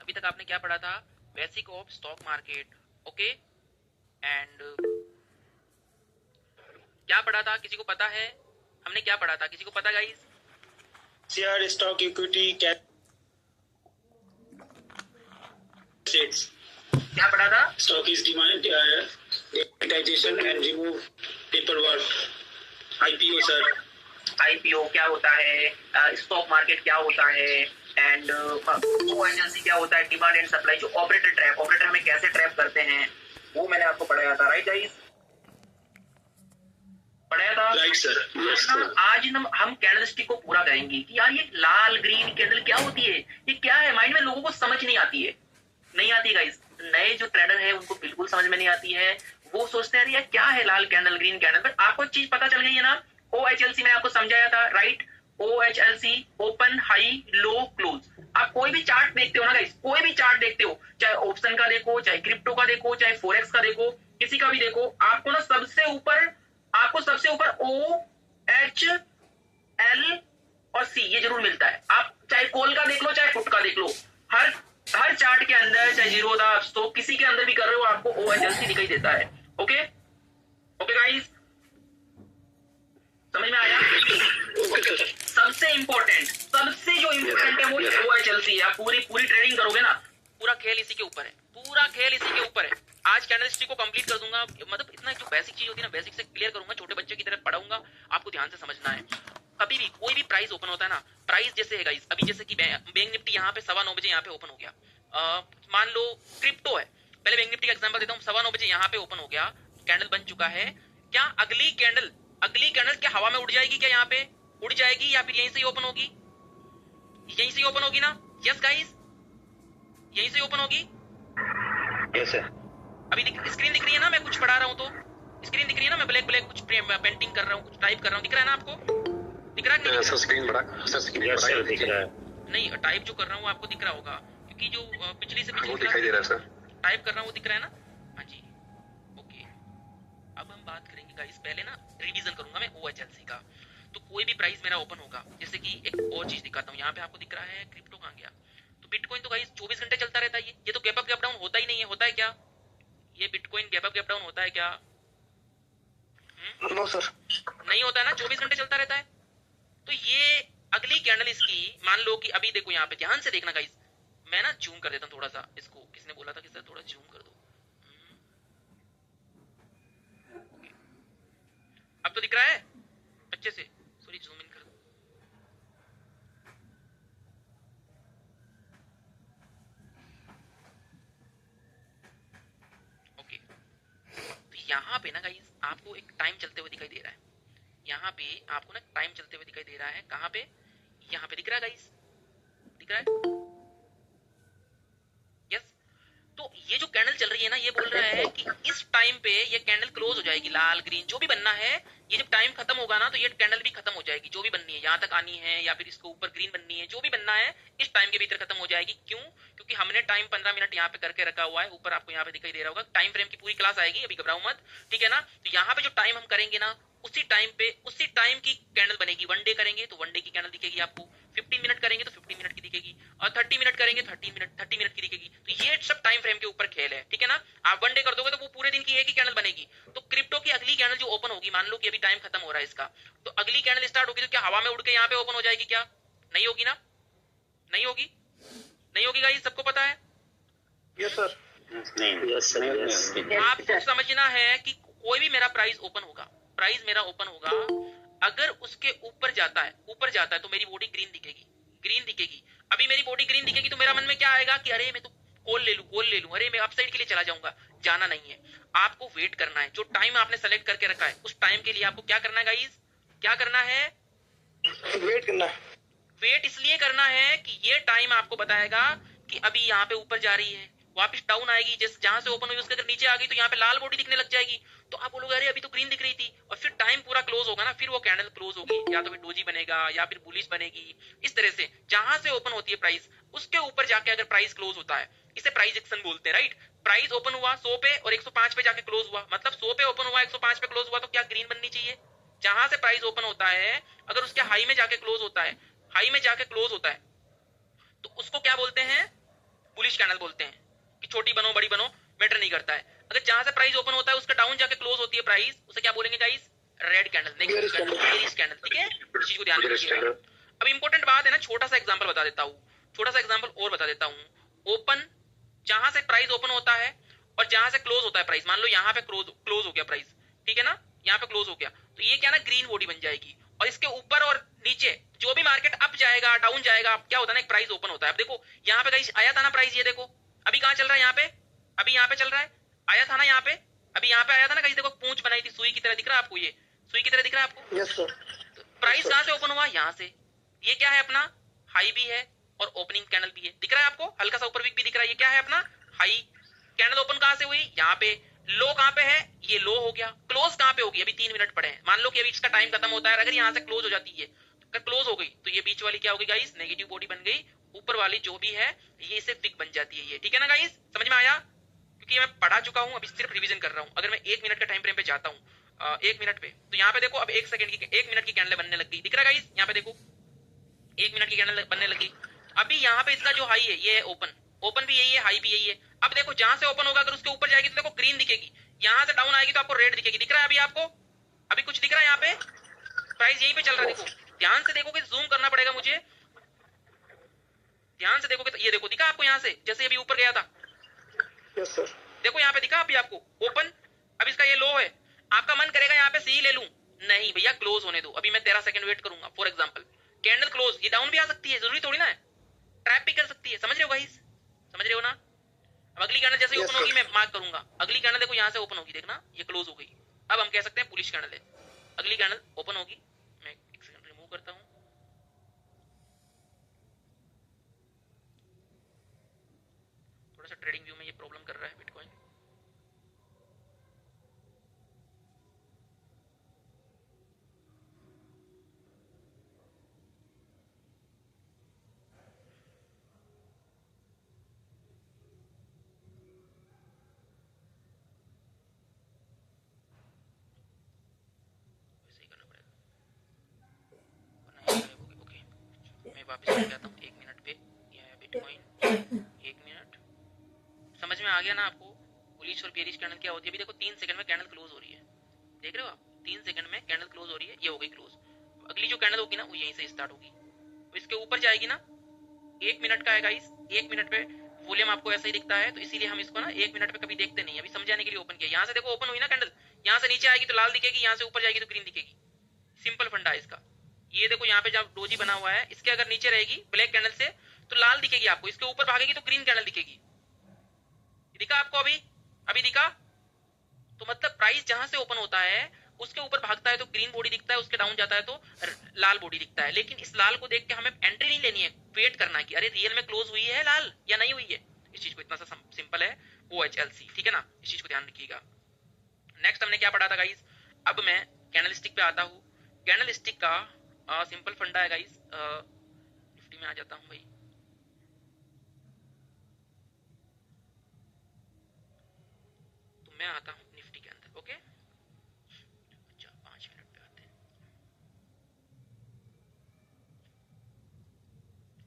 अभी तक आपने क्या पढ़ा था? Basic of stock market, okay. And क्या पढ़ा था, किसी को पता है? हमने क्या पढ़ा था, किसी को पता गाइस? शेयर, स्टॉक, इक्विटी, क्या पढ़ा था? Stock is demonetisation and remove paper work, IPO sir. IPO क्या होता है, स्टॉक मार्केट क्या होता है, एंड ओएचएलसी क्या होता है, डिमांड एंड सप्लाई, जो ऑपरेटर ट्रैप, ऑपरेटर में कैसे ट्रैप करते हैं, वो मैंने आपको पढ़ाया था, राइट गाइस? पढ़ाया था, राइट सर। आज हम कैंडलस्टिक को पूरा करेंगे कि यार ये लाल ग्रीन कैंडल क्या होती है, ये क्या है। माइंड में लोगों को समझ नहीं आती है, नहीं आती गाइस। नए जो ट्रेडर है उनको बिल्कुल समझ में नहीं आती है, वो सोचते हैं यार क्या है लाल कैंडल ग्रीन कैंडल। बट आपको चीज पता चल गई है ना, ओएचएलसी मैंने आपको समझाया था, राइट? ओएचएलसी, ओपन, हाई, लो, क्लोज। आप कोई भी चार्ट देखते हो ना गाइस, कोई भी चार्ट देखते हो, चाहे ऑप्शन का देखो, चाहे क्रिप्टो का देखो, चाहे फोरेक्स का देखो, किसी का भी देखो, आपको ना सबसे ऊपर ओ एच एल और सी ये जरूर मिलता है। आप चाहे कॉल का देख लो, चाहे पुट का देख लो, हर चार्ट के अंदर, चाहे जीरोधा तो किसी के अंदर भी कर रहे हो, आपको ओएचएलसी दिखाई देता है। ओके ओके गाइस, समझ में आया? सबसे जो इम्पोर्टेंट है वो ओएचएलसी है। आप पूरी ट्रेडिंग करोगे ना, पूरा खेल इसी के ऊपर है, पूरा खेल इसी के ऊपर है। आज कैंडलस्टिक को कंप्लीट कर दूंगा, मतलब इतना जो बेसिक चीज होती है ना, बेसिक से क्लियर करूंगा, छोटे बच्चे की तरह पढ़ाऊंगा, आपको ध्यान से समझना है। कभी भी कोई भी प्राइस ओपन होता है ना, प्राइस जैसे है गाइस, अभी जैसे कि बैंक निफ्टी यहाँ पे 9:15 बजे यहाँ पे ओपन हो गया, मान लो क्रिप्टो है, पहले बैंक निफ्टी का एग्जांपल देता हूँ, 9:15 बजे यहाँ पे ओपन हो गया, कैंडल बन चुका है। क्या अगली कैंडल क्या हवा में उड़ जाएगी? क्या यहाँ पे उड़ जाएगी या फिर यहीं से ही ओपन होगी? यहीं से ही ओपन होगी ना? यस गाइस, यहीं से ओपन होगी। Yes sir. अभी स्क्रीन दिख रही है ना, मैं कुछ पढ़ा रहा हूँ तो स्क्रीन दिख रही है ना, मैं ब्लैक कुछ पेंटिंग कर रहा हूँ, कुछ टाइप कर रहा हूँ, दिख रहा है ना आपको? दिख रहा है नहीं? सर स्क्रीन बड़ा, सर स्क्रीन बड़ा दिख रहा है। नहीं, टाइप जो कर रहा हूँ आपको दिख रहा होगा, क्योंकि जो पिछली से पिछली दिखाई दे रहा है सर, टाइप कर रहा हूँ वो दिख रहा है ना? हाँ जी, ओके। अब हम बात करेंगे गाइस, पहले ना रिवीजन करूंगा मैं ओएचएलसी का। तो कोई भी प्राइस मेरा ओपन होगा, जैसे कि एक और चीज दिखाता हूँ, यहाँ पे आपको दिख रहा है क्रिप्टो कहाँ गया, तो बिटकॉइन तो गाइस 24 घंटे चलता रहता है। ये तो गैप अप गैप डाउन होता ही नहीं है, होता है क्या? ये bitcoin gap up gap down होता है क्या? नो सर, नहीं होता है ना, 24 घंटे चलता रहता है। तो ये अगली कैंडल इसकी, मान लो कि अभी देखो यहाँ पे, ध्यान से देखना गाइस, मैं ना जूम कर देता हूँ थोड़ा सा इसको, किसने बोला था कि सर थोड़ा जूम कर दो। अब तो दिख रहा है अच्छे से, सॉरी जूम इन कर दो। ओके, तो यहाँ पे ना गाइस आपको एक टाइम चलते हुए दिखाई दे रहा है, यहाँ पे आपको ना टाइम चलते हुए दिखाई दे रहा है, कहाँ पे? यहाँ पे दिख रहा है गाइस, दिख रहा है? यस। तो ये जो कैंडल चल रही है ना, ये बोल रहा है कि इस टाइम पे ये कैंडल क्लोज हो जाएगी, लाल ग्रीन जो भी बनना है, ये जब टाइम खत्म होगा ना तो ये कैंडल भी खत्म हो जाएगी, जो भी बननी है, यहाँ तक आनी है या फिर इसको ऊपर ग्रीन बननी है, जो भी बनना है इस टाइम के भीतर खत्म हो जाएगी। क्यों? क्योंकि हमने टाइम 15 मिनट यहाँ पे करके रखा हुआ है, ऊपर आपको यहाँ पे दिखाई दे रहा होगा, टाइम फ्रेम की पूरी क्लास आएगी, अभी घबराओ मत, ठीक है ना? तो यहाँ पे जो टाइम हम करेंगे ना, उसी टाइम की कैंडल बनेगी। 1 डे करेंगे तो 1 डे की कैंडल दिखेगी आपको, 15 मिनट करेंगे तो 15 मिनट की दिखेगी, और 30 मिनट करेंगे 30 मिनट की दिखेगी। तो ये सब टाइम फ्रेम के ऊपर खेल है, ठीक है ना? आप 1 डे कर दोगे तो वो पूरे दिन की एक ही कैंडल बनेगी। तो क्रिप्टो की अगली कैंडल जो ओपन होगी, मान लो कि अभी टाइम खत्म हो रहा है इसका, तो अगली कैंडल स्टार्ट होगी तो क्या हवा में उड़ के यहाँ पे ओपन हो जाएगी? क्या नहीं होगी ना? नहीं होगी, नहीं होगी गाइस, सबको पता है? Yes sir. आपको समझना है कि कोई भी मेरा प्राइस ओपन होगा, प्राइस मेरा ओपन होगा, अगर उसके ऊपर जाता है तो मेरी बॉडी ग्रीन दिखेगी। अभी मेरी बॉडी ग्रीन दिखेगी तो मेरा मन में क्या आएगा कि अरे मैं तो कॉल ले लूं, अरे मैं अपसाइड के लिए चला जाऊंगा। जाना नहीं है, आपको वेट करना है। जो टाइम आपने सेलेक्ट करके रखा है उस टाइम के लिए आपको क्या करना है गाइस? क्या करना है? वेट करना है। वेट इसलिए करना है कि ये टाइम आपको बताएगा कि अभी यहाँ पे ऊपर जा रही है, वापस डाउन आएगी, जैसे जहां से ओपन हुई उसके अगर नीचे आ गई तो यहाँ पे लाल बॉडी दिखने लग जाएगी, तो आप बोलोगे अरे अभी तो ग्रीन दिख रही थी, और फिर टाइम पूरा क्लोज होगा ना, फिर वो कैंडल क्लोज होगी, या तो फिर डोजी बनेगा या फिर बुलिश बनेगी। इस तरह से जहां से ओपन होती है प्राइस, उसके ऊपर जाके अगर प्राइस क्लोज होता है, इसे प्राइस एक्शन बोलते हैं, राइट? प्राइस ओपन हुआ 100 पे और 105 पे जाके क्लोज हुआ, मतलब 100 पे ओपन हुआ 105 पे क्लोज हुआ, तो क्या ग्रीन बननी चाहिए? जहां से प्राइस ओपन होता है अगर उसके हाई में जाके क्लोज होता है तो उसको क्या बोलते हैं? बुलिश वॉइश कैंडल बोलते हैं कि छोटी बनो बड़ी बनो मैटर नहीं करता है। अगर जहां से प्राइस ओपन होता है उसका डाउन जाके क्लोज होती है प्राइस, उसे क्या बोलेंगे guys? Red candle, negative candle, bearish candle. ठीक है, इस चीज को ध्यान रखिएगा। अब इंपॉर्टेंट बात है ना, छोटा सा एग्जांपल बता देता हूँ, छोटा सा एग्जांपल और बता देता हूँ। ओपन, जहां से प्राइस ओपन होता है और जहां से क्लोज होता है प्राइस, मान लो यहाँ पे क्लोज हो गया प्राइस, ठीक है ना, यहाँ पे क्लोज हो गया, तो ये क्या ना ग्रीन बॉडी बन जाएगी। और इसके ऊपर और नीचे जो भी मार्केट अप जाएगा डाउन जाएगा, क्या होता है ना, एक प्राइस ओपन होता है। अब देखो यहाँ पे गाइस आया था ना प्राइस, ये देखो अभी कहाँ चल रहा है, यहाँ पे, अभी यहाँ पे चल रहा है, आया था ना यहाँ पे, अभी यहाँ पे आया था ना गाइस, देखो पूंछ बनाई थी सुई की तरह, दिख रहा है आपको? ये सुई की तरह दिख रहा है आपको? Yes sir. प्राइस कहाँ से ओपन हुआ? यहाँ से। ये क्या है अपना? हाई भी है और ओपनिंग कैंडल भी है, दिख रहा है आपको? हल्का सा ऊपर वीक भी दिख रहा है। ये क्या है अपना? High candle. ओपन कहाँ से हुई? यहाँ पे। लो कहाँ पे है? ये लो हो गया। क्लोज कहाँ पे होगी? अभी 3 मिनट पड़े हैं, मान लो कि अभी इसका टाइम खत्म होता है, अगर यहाँ से क्लोज हो जाती है, क्लोज हो गई, तो ये बीच वाली क्या होगी गाइस? नेगेटिव बॉडी बन गई। ऊपर वाली जो भी है ये इसे विक बन जाती है ये, ठीक है ना गाइस? समझ में आया? क्योंकि मैं पढ़ा चुका हूँ, अभी सिर्फ रिवीजन कर रहा हूँ। अगर मैं 1 मिनट का टाइम फ्रेम पे जाता हूँ, 1 मिनट पे, तो यहाँ पे देखो अब 1 मिनट की कैंडल बनने लग गई, दिख रहा है गाइस? यहाँ पे देखो 1 मिनट की कैंडल बनने लगी। अभी यहाँ पे इसका जो हाई है ये है ओपन, ओपन भी यही है, हाई भी यही है। अब देखो जहां से ओपन होगा अगर उसके ऊपर जाएगी तो देखो ग्रीन दिखेगी, यहाँ से डाउन आएगी तो आपको रेड दिखेगी, दिख रहा है अभी आपको? अभी कुछ दिख रहा है यहाँ पे? प्राइस यहीं पे चल रहा है, देखो ध्यान से देखो कि जूम करना पड़ेगा मुझे, ध्यान से देखोगे तो ये देखो, दिखा आपको यहाँ से जैसे अभी ऊपर गया था? Yes sir. देखो यहाँ पे दिखा अभी आपको ओपन, अब इसका ये लो है, आपका मन करेगा यहाँ पे सी ले लूं, नहीं भैया क्लोज होने दो, अभी मैं 13 सेकंड वेट करूंगा। फॉर एग्जांपल कैंडल क्लोज, ये डाउन भी आ सकती है, जरूरी थोड़ी ना है, ट्रैप भी कर सकती है, समझ रहे हो गाइस? समझ रहे हो ना? अब अगली कैंडल जैसे ओपन होगी मैं मार्क करूंगा, अगली कैंडल देखो यहाँ से ओपन होगी, देखना ये क्लोज हो गई, अब हम कह सकते हैं पुलिश कैंडल है। अगली कैंडल ओपन होगी, मैं 1 सेकंड रिमूव करता हूँ, थोड़ा सा ट्रेडिंग व्यू में ये प्रॉब्लम कर रहा है बिटकॉइन। वापस आ जाता हूँ 1 मिनट पे, ये है बिटकॉइन 1 मिनट। समझ में आ गया ना आपको बुलिश और बेरिश कैंडल क्या होती है? अभी देखो 3 सेकंड में कैंडल क्लोज हो रही है, देख रहे हो आप? 3 सेकंड में कैंडल क्लोज हो रही है, ये हो गई क्लोज। अगली जो कैंडल होगी ना वो यहीं से स्टार्ट होगी, तो इसके ऊपर जाएगी ना, 1 मिनट का है गाइस, 1 मिनट पे वॉल्यूम आपको ऐसा ही दिखता है, तो इसीलिए हम इसको ना 1 मिनट पे कभी देखते नहीं, अभी समझाने के लिए ओपन किया। यहाँ से देखो ओपन हुई ना कैंडल, यहाँ से नीचे आएगी तो लाल दिखेगी, यहाँ से ऊपर जाएगी तो ग्रीन दिखेगी, सिंपल फंडा है इसका। ये देखो यहाँ पे जब डोजी बना हुआ है, इसके अगर नीचे रहेगी ब्लैक कैंडल से तो लाल दिखेगी आपको, इसके ऊपर भागेगी तो ग्रीन कैंडल दिखेगी, दिखा आपको? अभी अभी दिखा? तो मतलब प्राइस जहां से ओपन होता है उसके ऊपर भागता है तो ग्रीन बॉडी दिखता है, उसके डाउन जाता है तो लाल बॉडी दिखता है। लेकिन इस लाल को देख के हमें एंट्री नहीं लेनी है, वेट करना है कि अरे रियल में क्लोज हुई है लाल या नहीं हुई है। इस चीज को इतना सा सिंपल है, OHLC, ठीक है ना? इस चीज को ध्यान रखिएगा। नेक्स्ट हमने क्या पढ़ा था गाइस? अब मैं कैंडलस्टिक पे आता हूँ। कैंडलस्टिक का सिंपल फंडा है गाइस, निफ्टी में आ जाता हूँ भाई। तो मैं आता हूँ निफ्टी के अंदर, ओके? अच्छा 5 मिनट पे आते हैं।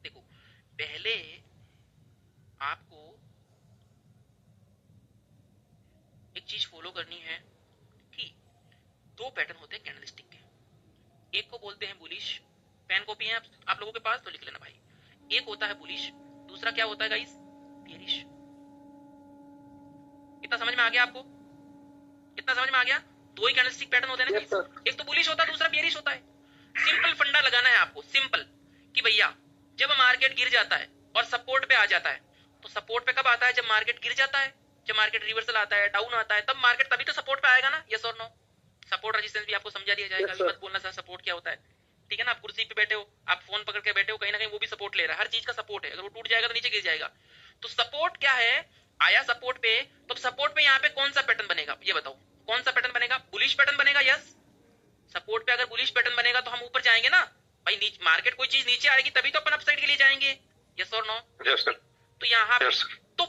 देखो पहले आपको एक चीज फॉलो करनी है कि 2 पैटर्न होते हैं कैंडलस्टिक के, एक को बोलते हैं बुलिश, पेन कॉपी है आप लोगों के पास तो लिख लेना भाई। एक होता है बुलिश, दूसरा क्या होता है गाइस? बेरिश। इतना समझ में आ गया आपको? इतना समझ में आ गया? 2 ही कैंडलस्टिक पैटर्न होते हैं ना गाइस, एक तो बुलिश होता है दूसरा बेरिश होता है। सिंपल फंडा लगाना है आपको, सिंपल, कि भैया जब मार्केट गिर जाता है और सपोर्ट पे आ जाता है, तो सपोर्ट पे कब आता है? जब मार्केट गिर जाता है, जब मार्केट रिवर्सल आता है, डाउन आता है, तब मार्केट तभी तो सपोर्ट पे आएगा ना, यस और नो? सपोर्ट रेजिस्टेंस भी आपको समझा दिया जाएगा, अभी मत बोलना सर सपोर्ट क्या होता है, ठीक है ना? आप कुर्सी पे बैठे हो, आप फोन पकड़ के बैठे हो, कहीं ना कहीं वो भी सपोर्ट ले रहा है, हर चीज का सपोर्ट है, अगर वो टूट जाएगा तो नीचे गिर जाएगा। तो सपोर्ट क्या है? आया सपोर्ट पे, तो सपोर्ट पे यहाँ पे कौन सा पैटर्न बनेगा ये बताओ? कौन सा पैटर्न बनेगा? बुलिश पैटर्न बनेगा, यस। सपोर्ट पे अगर बुलिश पैटर्न बनेगा तो हम ऊपर जाएंगे ना भाई, मार्केट कोई चीज नीचे आएगी तभी तो अपन अपसाइड के लिए जाएंगे, यस और नो? Yes sir. तो यहाँ पे तो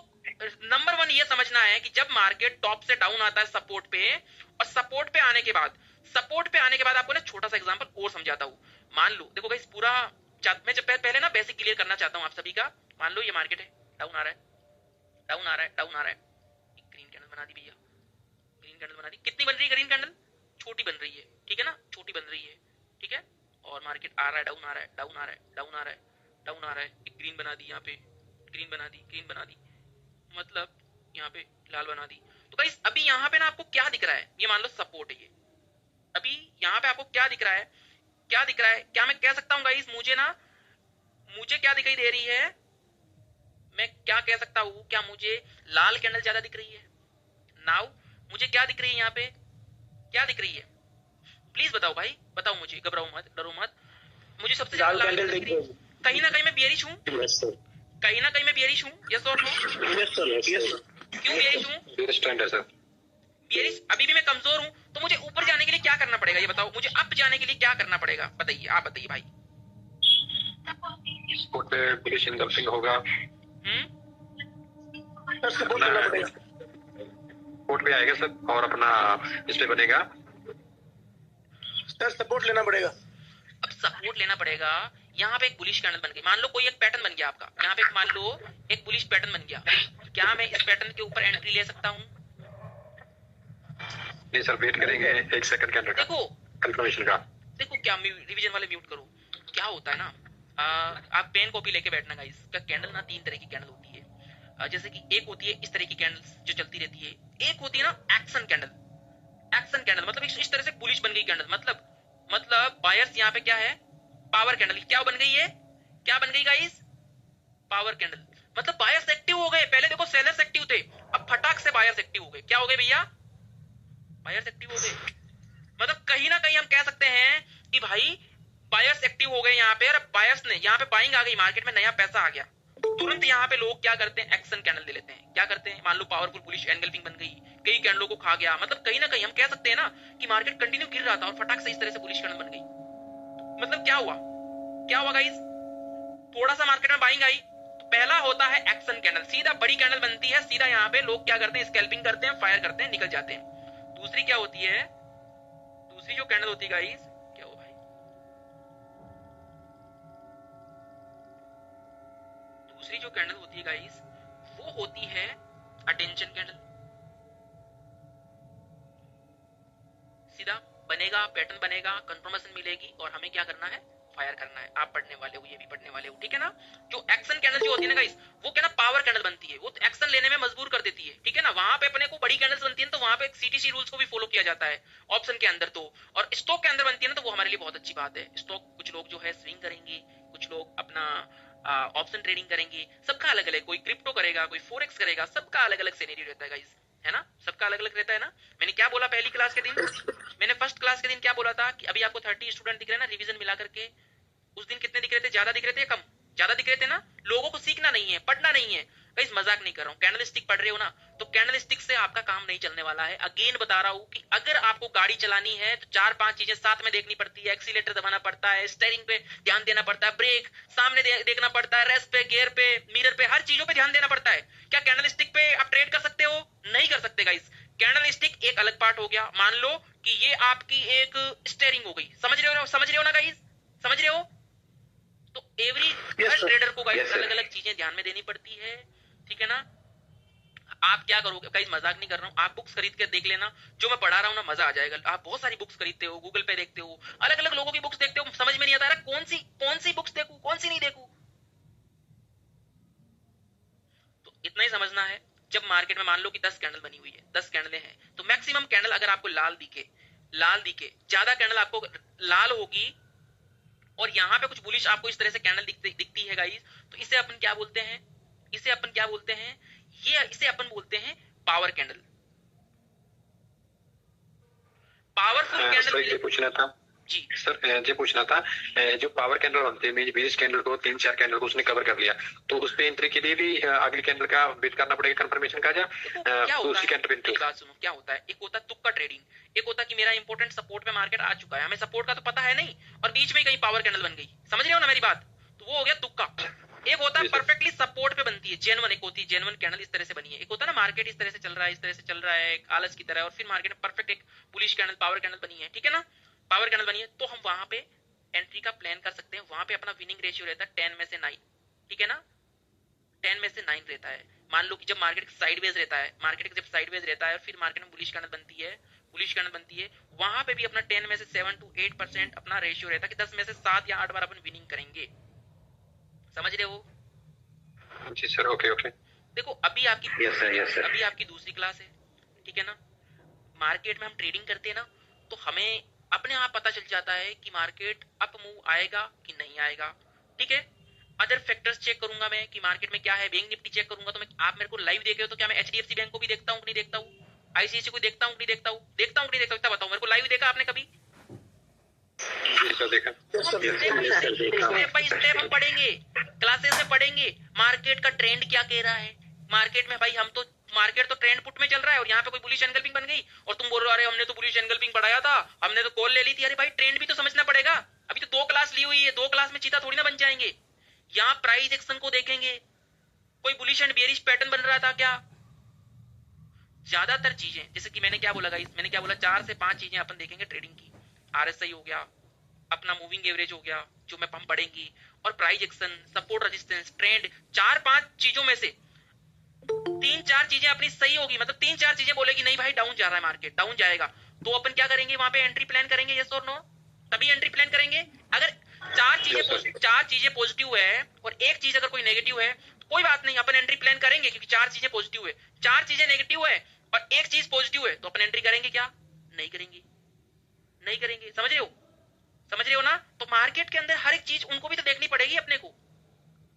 नंबर 1 ये समझना है कि जब मार्केट टॉप से डाउन आता है सपोर्ट पे, और सपोर्ट पे आने के बाद आपको ना छोटा सा एग्जांपल और समझाता हूँ। मान लो देखो गाइस, पूरा मैं जब पहले ना बेसिक क्लियर करना चाहता हूँ आप सभी का। मान लो ये मार्केट है, डाउन आ रहा है, डाउन आ रहा है, डाउन आ रहा है, ग्रीन कैंडल बना दी भैया, ग्रीन कैंडल बना दी। कितनी बन रही है ग्रीन कैंडल? छोटी बन रही है, ठीक है ना, छोटी बन रही है, ठीक है। और मार्केट आ रहा है, डाउन आ रहा है, डाउन आ रहा है, डाउन आ रहा है, डाउन आ रहा है, एक ग्रीन बना दी यहाँ पे, ग्रीन बना दी, ग्रीन बना दी, मतलब यहाँ पे लाल बना दी। तो गाइस अभी यहाँ पे ना आपको क्या दिख रहा है, ये मान लो सपोर्ट है ये, अभी यहाँ पे आपको क्या दिख रहा है, क्या दिख रहा है, क्या मैं कह सकता हूँ गाइस, मुझे क्या दिखाई दे रही है, मैं क्या कह सकता हूँ, क्या मुझे लाल कैंडल ज्यादा दिख रही है? नाउ मुझे क्या दिख रही है यहाँ पे, क्या दिख रही है? प्लीज बताओ भाई, बताओ मुझे, घबराओ मत, डरो मत। मुझे सबसे ज्यादा लाल कैंडल दिख रही है। कहीं ना कहीं मैं बियरिश हूँ, कहीं ना कहीं मैं बियरिश हूँ, यस और नो? क्यों बियरिश हूँ? बियरिश, अभी भी मैं कमजोर हूँ, तो मुझे ऊपर जाने के लिए क्या करना पड़ेगा ये बताओ, मुझे अप जाने के लिए क्या करना पड़ेगा, बताइए, आप बताइए भाई। सपोर्ट पे बुलिश इनगल्फिंग होगा, सपोर्ट लेना पड़ेगा, सपोर्ट पे आएगा सर, और अपना इस पे बनेगा सर सपोर्ट लेना पड़ेगा। अब सपोर्ट लेना पड़ेगा, यहाँ पे एक बुलिश कैंडल बन गई, मान लो कोई एक पैटर्न बन गया आपका, यहाँ पे मान लो एक बुलिश पैटर्न बन गया, क्या मैं इस पैटर्न के ऊपर एंट्री ले सकता हूँ? नहीं सर, वेट करेंगे 1 सेकंड के अंदर का देखो कंफर्मेशन का। देखो क्या रिवीजन वाले म्यूट करो, क्या होता है ना, आप पेन कॉपी लेके बैठना गाइस, क्या कैंडल ना 3 तरह की कैंडल होती है, जैसे कि एक होती है इस तरह की कैंडल्स जो चलती रहती है, एक होती है ना एक्शन कैंडल, एक्शन कैंडल मतलब इस तरह से बुलिश बन गई कैंडल, मतलब बायर्स यहाँ पे क्या है, पावर कैंडल, क्या बन गई है, क्या बन गई गाइस, पावर कैंडल, मतलब बायर्स एक्टिव हो गए, पहले देखो सेलर्स एक्टिव थे, अब फटाक से बायर्स एक्टिव हो गए, क्या हो गए भैया, बायर्स एक्टिव हो गए, मतलब कहीं ना कहीं हम कह सकते हैं कि भाई बायर्स एक्टिव हो गए यहाँ पे, और बायर्स ने यहाँ पे बाइंग आ गई, मार्केट में नया पैसा आ गया, तुरंत यहाँ पे लोग क्या करते हैं, एक्शन कैंडल ले लेते हैं, क्या करते हैं, मान लो पावरफुल बुलिश एनगल्फिंग बन गई, कई कैंडलों को खा गया, मतलब कहीं ना कहीं हम कह सकते हैं ना कि मार्केट कंटिन्यू गिर रहा था और फटाक से इस तरह से बुलिश कैंडल बन गई, मतलब क्या हुआ, क्या हुआ गाइस, थोड़ा सा मार्केट में बाइंग आई, तो पहला होता है एक्शन कैंडल, सीधा बड़ी कैंडल बनती है, सीधा यहाँ पे लोग क्या करते हैं, स्कैल्पिंग करते हैं, फायर करते हैं, निकल जाते हैं। दूसरी क्या होती है, दूसरी जो कैंडल होती है गाइस, क्या हो भाई, दूसरी जो कैंडल होती है गाइस वो होती है अटेंशन कैंडल, सीधा बनेगा, पैटर्न बनेगा, कंफर्मेशन मिलेगी और हमें क्या करना है, फायर करना है। आप पढ़ने वाले हो, ये भी पढ़ने वाले हो, ठीक है ना। जो एक्शन कैंडल जो होती है ना गाइस, वो क्या ना पावर कैंडल बनती है, वो एक्शन लेने में मजबूर कर देती है, ठीक है ना। वहां पे अपने को बड़ी कैंडल्स बनती है तो वहां पे सीटीसी रूल्स को भी फॉलो किया जाता है ऑप्शन के अंदर, तो और स्टॉक के अंदर बनती है ना, तो वो हमारे लिए बहुत अच्छी बात है। स्टॉक कुछ लोग जो है स्विंग करेंगे, कुछ लोग अपना ऑप्शन ट्रेडिंग करेंगे, सबका अलग अलग, कोई क्रिप्टो करेगा, कोई फोरेक्स करेगा, सबका अलग अलग सिनेरियो रहता है गाइस, है ना, सबका अलग अलग रहता है ना। मैंने क्या बोला पहली क्लास के दिन, मैंने फर्स्ट क्लास के दिन क्या बोला था कि अभी आपको 30 स्टूडेंट दिख रहे हैं ना रिवीजन मिला करके, उस दिन कितने दिख रहे थे, ज्यादा दिख रहे थे या कम, ज्यादा दिख रहे थे ना। लोगों को सीखना नहीं है, पढ़ना नहीं है गाइस, मजाक नहीं कर रहा हूँ। कैंडल स्टिक पढ़ रहे हो ना, तो कैंडल स्टिक से आपका काम नहीं चलने वाला है। अगेन बता रहा हूँ कि अगर आपको गाड़ी चलानी है तो 4-5 चीजें साथ में देखनी पड़ती है, एक्सीलेटर दबाना पड़ता है, स्टीयरिंग पे ध्यान देना पड़ता है, ब्रेक सामने देखना पड़ता है, रेस्ट पे, गियर पे, मिरर पे, हर चीजों पे ध्यान देना पड़ता है। क्या कैंडल स्टिक पे आप ट्रेड कर सकते हो? नहीं कर सकते गाइस। कैंडल स्टिक एक अलग पार्ट हो गया, मान लो कि ये आपकी एक स्टीयरिंग हो गई, समझ रहे हो ना गाइस, समझ रहे हो। तो एवरी हर ट्रेडर को गाइस अलग अलग चीजें ध्यान में देनी पड़ती है, ठीक है ना। आप क्या करोगे गाइस, मजाक नहीं कर रहा हूँ, आप बुक्स खरीद के देख लेना, जो मैं पढ़ा रहा हूँ ना मजा आ जाएगा। आप बहुत सारी बुक्स खरीदते हो, गूगल पे देखते हो, अलग अलग लोगों की बुक्स देखते हो, समझ में नहीं आता है कौन सी बुक्स देखूं, कौन सी नहीं देखूं। तो इतना ही समझना है, जब मार्केट में मान लो कि 10 कैंडल बनी हुई है, 10 कैंडलें हैं, तो मैक्सिमम कैंडल अगर आपको लाल दिखे, ज्यादा कैंडल आपको लाल होगी और यहाँ पे कुछ बुलिश आपको इस तरह से कैंडल दिखती है गाइस, तो इसे अपन क्या बोलते हैं, इसे अपन बोलते हैं पावर कैंडल, पावरफुल कैंडल। पूछना था जी सर, ये पूछना था, जो पावर कैंडल बनते हैं, मेरी बेस कैंडल को 3-4 कैंडल को उसने कवर कर लिया, तो उस पे एंट्री के लिए भी अगली कैंडल का वेट करना पड़ेगा कंफर्मेशन का, क्या होता उसी कैंडल पे एंट्री। बात सुनो, क्या होता है, एक होता है तुक्का ट्रेडिंग, एक होता है कि मेरा इंपॉर्टेंट सपोर्ट पे मार्केट आ चुका है, हमें सपोर्ट का तो पता है नहीं और बीच में कहीं पावर कैंडल बन गई, समझ रहे हो ना मेरी बात, तो वो हो गया तुक्का। एक होता है परफेक्टली सपोर्ट पे बनती है, जेन्युइन, एक होती है जेन्युइन कैंडल इस तरह से बनी है, एक होता है ना मार्केट इस तरह से चल रहा है, इस तरह से चल रहा है आलस की तरह, और फिर मार्केट में परफेक्ट एक बुलिश कैंडल, पावर कैंडल बनी है, ठीक है ना, पावर कैंडल बनी है, तो हम वहां पे एंट्री का प्लान कर सकते हैं। वहां पे अपना विनिंग रेशियो रहता है 10 में से 9, ठीक है ना, 10 में से 9 रहता है। मान लो कि जब मार्केट साइडवेज रहता है, मार्केट जब साइडवेज रहता है और फिर मार्केट में बुलिश कैंडल बनती है, बुलिश कैंडल बनती है, वहां पे भी अपना 10 में से 7 to 8% अपना रेशियो रहता है कि 10 में से 7 या 8 बार अपन विनिंग करेंगे। समझ रहे हो? जी सर, ओके ओके। देखो अभी आपकी अभी आपकी दूसरी क्लास है, ठीक है ना। मार्केट में हम ट्रेडिंग करते हैं ना, तो हमें अपने आप पता चल जाता है कि मार्केट अप मूव आएगा कि नहीं आएगा, ठीक है। अदर फैक्टर्स चेक करूंगा मैं कि मार्केट में क्या है, बैंक निफ्टी चेक करूंगा, तो मैं आप मेरे को लाइव देखे हो तो क्या मैं एचडीएफसी बैंक को भी देखता हूँ कि नहीं देखता हूँ, आईसीआईसी को देखता हूँ कि नहीं देखता हूँ, देखता हूँ कि नहीं देखता हूँ, बताओ मेरे को लाइव देखा आपने कभी? देखा। स्टेप बाय स्टेप हम पढ़ेंगे, क्लासेस में पढ़ेंगे मार्केट का ट्रेंड क्या कह रहा है। मार्केट में भाई हम तो मार्केट तो ट्रेंड पुट में चल रहा है और यहाँ पे कोई बुलिश एनगल्फिंग बन गई और तुम बोल रहे हो अरे हमने तो बुलिश एनगल्फिंग पढ़ाया था, हमने तो कॉल ले ली थी। अरे भाई ट्रेंड भी तो समझना पड़ेगा। अभी तो 2 क्लास ली हुई है, 2 क्लास में चीता थोड़ी ना बन जाएंगे। यहाँ प्राइस एक्शन को देखेंगे, कोई बुलिश एंड बेरिश पैटर्न बन रहा था क्या। ज्यादातर चीजें जैसे कि मैंने क्या बोला गाइस, मैंने क्या बोला 4 से 5 चीजें अपन देखेंगे ट्रेडिंग की। आरएसआई हो गया, अपना मूविंग एवरेज हो गया जो मैं हम पढ़ेंगी, और price action, support resistance, trend. 4-5 चीजों में से 3-4 चीजें अपनी सही होगी, मतलब 3-4 चीजें बोलेगी नहीं भाई डाउन जा रहा है, मार्केट डाउन जाएगा, तो अपन क्या करेंगे वहां पे एंट्री प्लान करेंगे, यस और नो, तभी एंट्री प्लान करेंगे। अगर 4 चीजें पॉजिटिव है और एक चीज अगर कोई नेगेटिव है तो कोई बात नहीं, अपन एंट्री प्लान करेंगे क्योंकि 4 चीजें पॉजिटिव है। 4 चीजें नेगेटिव है और एक चीज पॉजिटिव है तो अपन एंट्री करेंगे क्या? नहीं करेंगे, नहीं करेंगे। समझ रहे हो ना। तो मार्केट के अंदर हर एक चीज उनको भी तो देखनी पड़ेगी, अपने को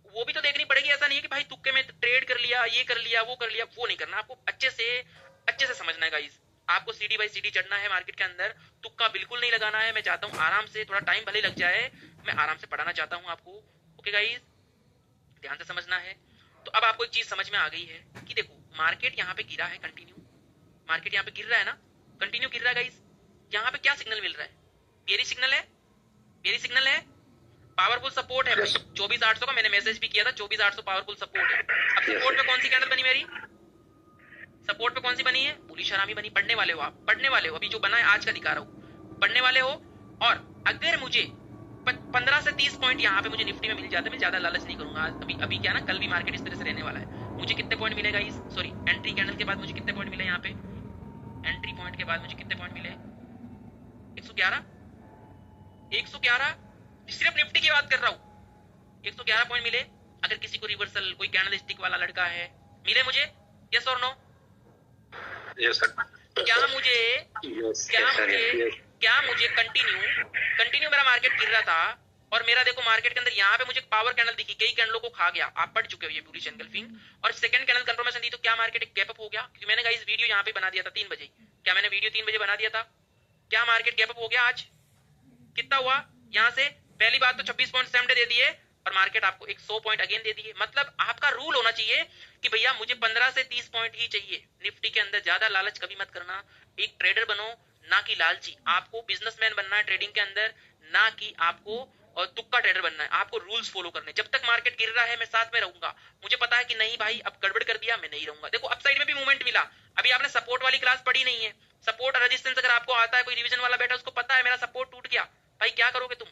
वो भी तो देखनी पड़ेगी। ऐसा नहीं है कि भाई तुक्के में ट्रेड कर लिया, ये कर लिया, वो कर लिया, वो नहीं करना। आपको अच्छे से समझना है गाइस। आपको सीडी बाय सीडी चढ़ना है मार्केट के अंदर, तुक्का बिल्कुल नहीं लगाना है। मैं चाहता हूँ आराम से, थोड़ा टाइम भले लग जाए, मैं आराम से पढ़ाना चाहता हूँ आपको। ओके गाइस, ध्यान से समझना है। तो अब आपको एक चीज समझ में आ गई है कि देखो मार्केट यहाँ पे गिरा है कंटिन्यू, मार्केट यहाँ पे गिर रहा है ना, कंटिन्यू गिर रहा है गाइस। यहाँ पे क्या सिग्नल मिल रहा है? बेरिश सिग्नल है, बेरिश सिग्नल है, पावरफुल सपोर्ट है। 24,800 का मैंने मैसेज भी किया था, 24,800 पावरफुल सपोर्ट है। अब सपोर्ट पे कौन सी कैंडल बनी मेरी? सपोर्ट पे कौन सी बनी है? बुलिश हरामी बनी। पढ़ने वाले हो आप, पढ़ने वाले हो। अभी जो बना है आज का दिखा रहा हूँ, पढ़ने वाले हो। और अगर मुझे 15 से 30 पॉइंट यहाँ पे मुझे निफ्टी में मिल जाते, मैं ज्यादा लालच नहीं करूंगा। अभी क्या ना, कल भी मार्केट इस तरह से रहने वाला है। मुझे कितने पॉइंट मिलेगा इस, सॉरी एंट्री कैंडल के बाद मुझे कितने पॉइंट मिले यहाँ पे? एंट्री पॉइंट के बाद मुझे कितने पॉइंट मिले? 111 सिर्फ निफ्टी की बात कर रहा हूँ। 111 पॉइंट मिले। अगर किसी को रिवर्सल, कोई कैंडल स्टिक वाला लड़का है, मिले मुझे, यस और नो? Yes sir. क्या मुझे कंटिन्यू मेरा मार्केट गिर रहा था और मेरा देखो मार्केट के अंदर यहाँ पे मुझे पावर कैंडल दिखी, कई कैंडलों को खा गया। आप पढ़ चुके हो ये बुलिश एनगल्फिंग, और सेकंड कैंडल कंफर्मेशन दी तो क्या मार्केट एक गैप अप हो गया? क्योंकि मैंने गाइस वीडियो यहाँ पे बना दिया था 3 बजे। क्या मैंने वीडियो 3 बजे बना दिया था? क्या मार्केट गैप अप हो गया? आज कितना हुआ? यहाँ से पहली बात तो 26 पॉइंट सेम डे दे दिए और मार्केट आपको 100 पॉइंट अगेन दे दिए। मतलब आपका रूल होना चाहिए कि भैया मुझे 15 से 30 पॉइंट ही चाहिए निफ्टी के अंदर। ज्यादा लालच कभी मत करना। एक ट्रेडर बनो, ना कि लालची। आपको बिजनेसमैन बनना है ट्रेडिंग के अंदर, ना कि आपको और तुक्का ट्रेडर बनना है। आपको रूल्स फॉलो करने। जब तक मार्केट गिर रहा है मैं साथ में रहूंगा। मुझे पता है कि नहीं भाई अब गड़बड़ कर दिया, मैं नहीं रहूंगा। देखो अपसाइड में भी मूवमेंट मिला। अभी आपने सपोर्ट वाली क्लास पढ़ी नहीं है। सपोर्ट और रेजिस्टेंस अगर आपको आता है, कोई रिवीजन वाला बैठा उसको पता है मेरा सपोर्ट टूट गया, भाई क्या करोगे तुम?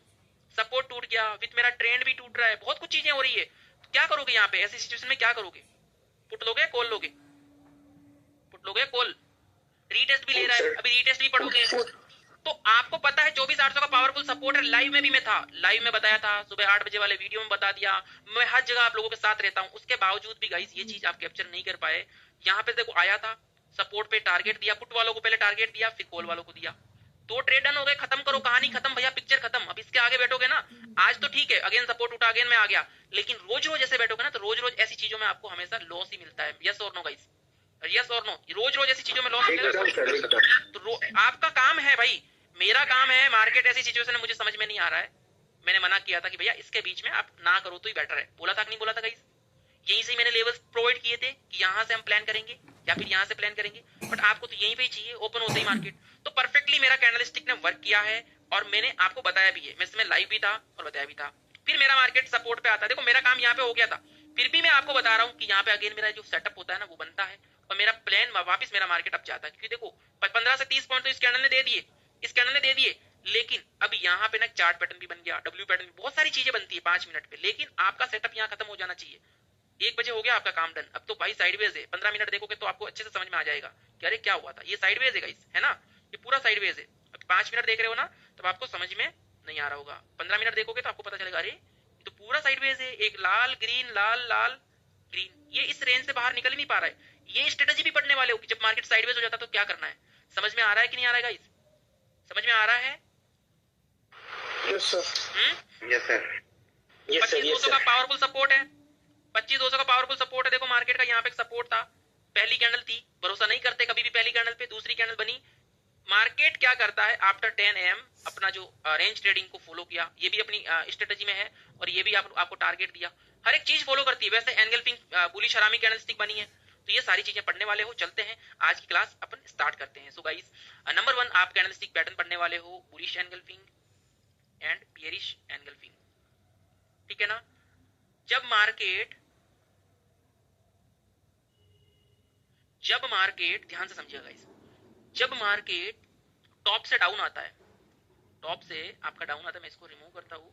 सपोर्ट टूट गया, विद मेरा ट्रेंड भी टूट रहा है, बहुत कुछ चीजें हो रही है, तो क्या करोगे यहाँ पे? ऐसी सिचुएशन में क्या करोगे? पुट लोगे, कॉल लोगे? पुट लोगे, कॉल? रीटेस्ट भी ले रहा है, अभी रीटेस्ट भी पढ़ोगे। तो आपको पता है 24,800 का पावरफुल सपोर्ट है। लाइव में भी मैं था, लाइव में बताया था, सुबह 8 बजे वाले वीडियो में बता दिया। मैं हर जगह आप लोगों के साथ रहता हूँ, उसके बावजूद भी गाइस ये चीज आप कैप्चर नहीं कर पाए। यहाँ पे देखो आया था, सपोर्ट पे टारगेट दिया, पुट वालों को पहले टारगेट दिया, फिर कॉल वालों को दिया। 2 ट्रेड डन हो गए, खत्म करो, कहानी खत्म भैया, पिक्चर खत्म। अब इसके आगे बैठोगे ना, आज तो ठीक है अगेन सपोर्ट उठा, अगेन में आ गया, लेकिन रोज रोज ऐसे बैठोगे ना तो रोज रोज ऐसी चीजों में आपको हमेशा लॉस ही मिलता है। यस और नो गाइस? यस और नो? रोज रोज ऐसी चीजों में लॉस मिलेगा। तो आपका काम है भाई, मेरा काम है, मार्केट ऐसी सिचुएशन में मुझे समझ में नहीं आ रहा है, मैंने मना किया था कि भैया इसके बीच में आप ना करो तो ही बेटर है। बोला था कि नहीं बोला था गाइस? यहीं से मैंने लेवल्स प्रोवाइड किए थे कि यहाँ से हम प्लान करेंगे या फिर यहाँ से प्लान करेंगे, बट आपको तो यहीं पे ही चाहिए ओपन होते ही मार्केट। तो परफेक्टली मेरा कैंडलस्टिक ने वर्क किया है और मैंने आपको बताया भी है, मैं इसमें लाइव भी था और बताया भी था। फिर मेरा मार्केट सपोर्ट पे आता है। देखो मेरा काम यहाँ पे हो गया था, फिर भी मैं आपको बता रहा हूँ कि यहाँ पे अगेन मेरा जो सेटअप होता है ना वो बनता है और मेरा प्लान वापस मेरा मार्केट अब जाता है। क्योंकि देखो 15 से 30 पॉइंट तो इस कैंडल ने दे दिए, इस कैंडल ने दे दिए, लेकिन अब यहाँ पे ना चार्ट पैटर्न भी बन गया, डब्ल्यू पैटर्न भी, बहुत सारी चीजें बनती है 5 मिनट पे, लेकिन आपका सेटअप यहाँ खत्म हो जाना चाहिए। 1 बजे हो गया आपका काम डन। अब तो भाई साइडवेज है, 15 मिनट देखोगे तो आपको अच्छे से समझ में आ जाएगा कि अरे क्या हुआ था, ये साइडवेज है गाइस, है ना, ये पूरा साइडवेज है। अब 5 मिनट देख रहे हो ना, तब आपको समझ में नहीं आ रहा होगा, 15 मिनट देखोगे तो आपको पता चलेगा अरे ये तो पूरा साइडवेज है, एक लाल ग्रीन लाल लाल ग्रीन, ये इस रेंज से बाहर निकल ही नहीं पा रहा है। ये स्ट्रेटेजी भी पढ़ने वाले हो कि जब मार्केट साइडवेज हो जाता है तो क्या करना है। समझ में आ रहा है कि नहीं आ रहा है गाइस? समझ में आ रहा है? Yes sir. Yes sir. Yes sir. 25,200 का पावरफुल सपोर्ट है, 25,200 का पावरफुल सपोर्ट है। देखो मार्केट का यहाँ पे सपोर्ट था, पहली कैंडल थी, भरोसा नहीं करते कभी भी पहली कैंडल पे, दूसरी कैंडल बनी। मार्केट क्या करता है आफ्टर 10 AM अपना जो रेंज ट्रेडिंग को फॉलो किया, ये भी अपनी स्ट्रेटेजी में है और ये भी आपको टारगेट दिया, हर एक चीज फॉलो करती है। वैसे एनगल्फिंग बुलिश हरामी कैंडलस्टिक बनी है, तो ये सारी चीजें पढ़ने वाले हो। चलते हैं आज की क्लास अपन स्टार्ट करते हैं। सो गाइस नंबर 1 आप कैंडलस्टिक पैटर्न पढ़ने वाले हो, bullish engulfing and bearish engulfing, ठीक है ना। जब मार्केट ध्यान से समझिएगा गाइस, जब मार्केट टॉप से डाउन आता है, टॉप से आपका डाउन आता है, मैं इसको रिमूव करता हूं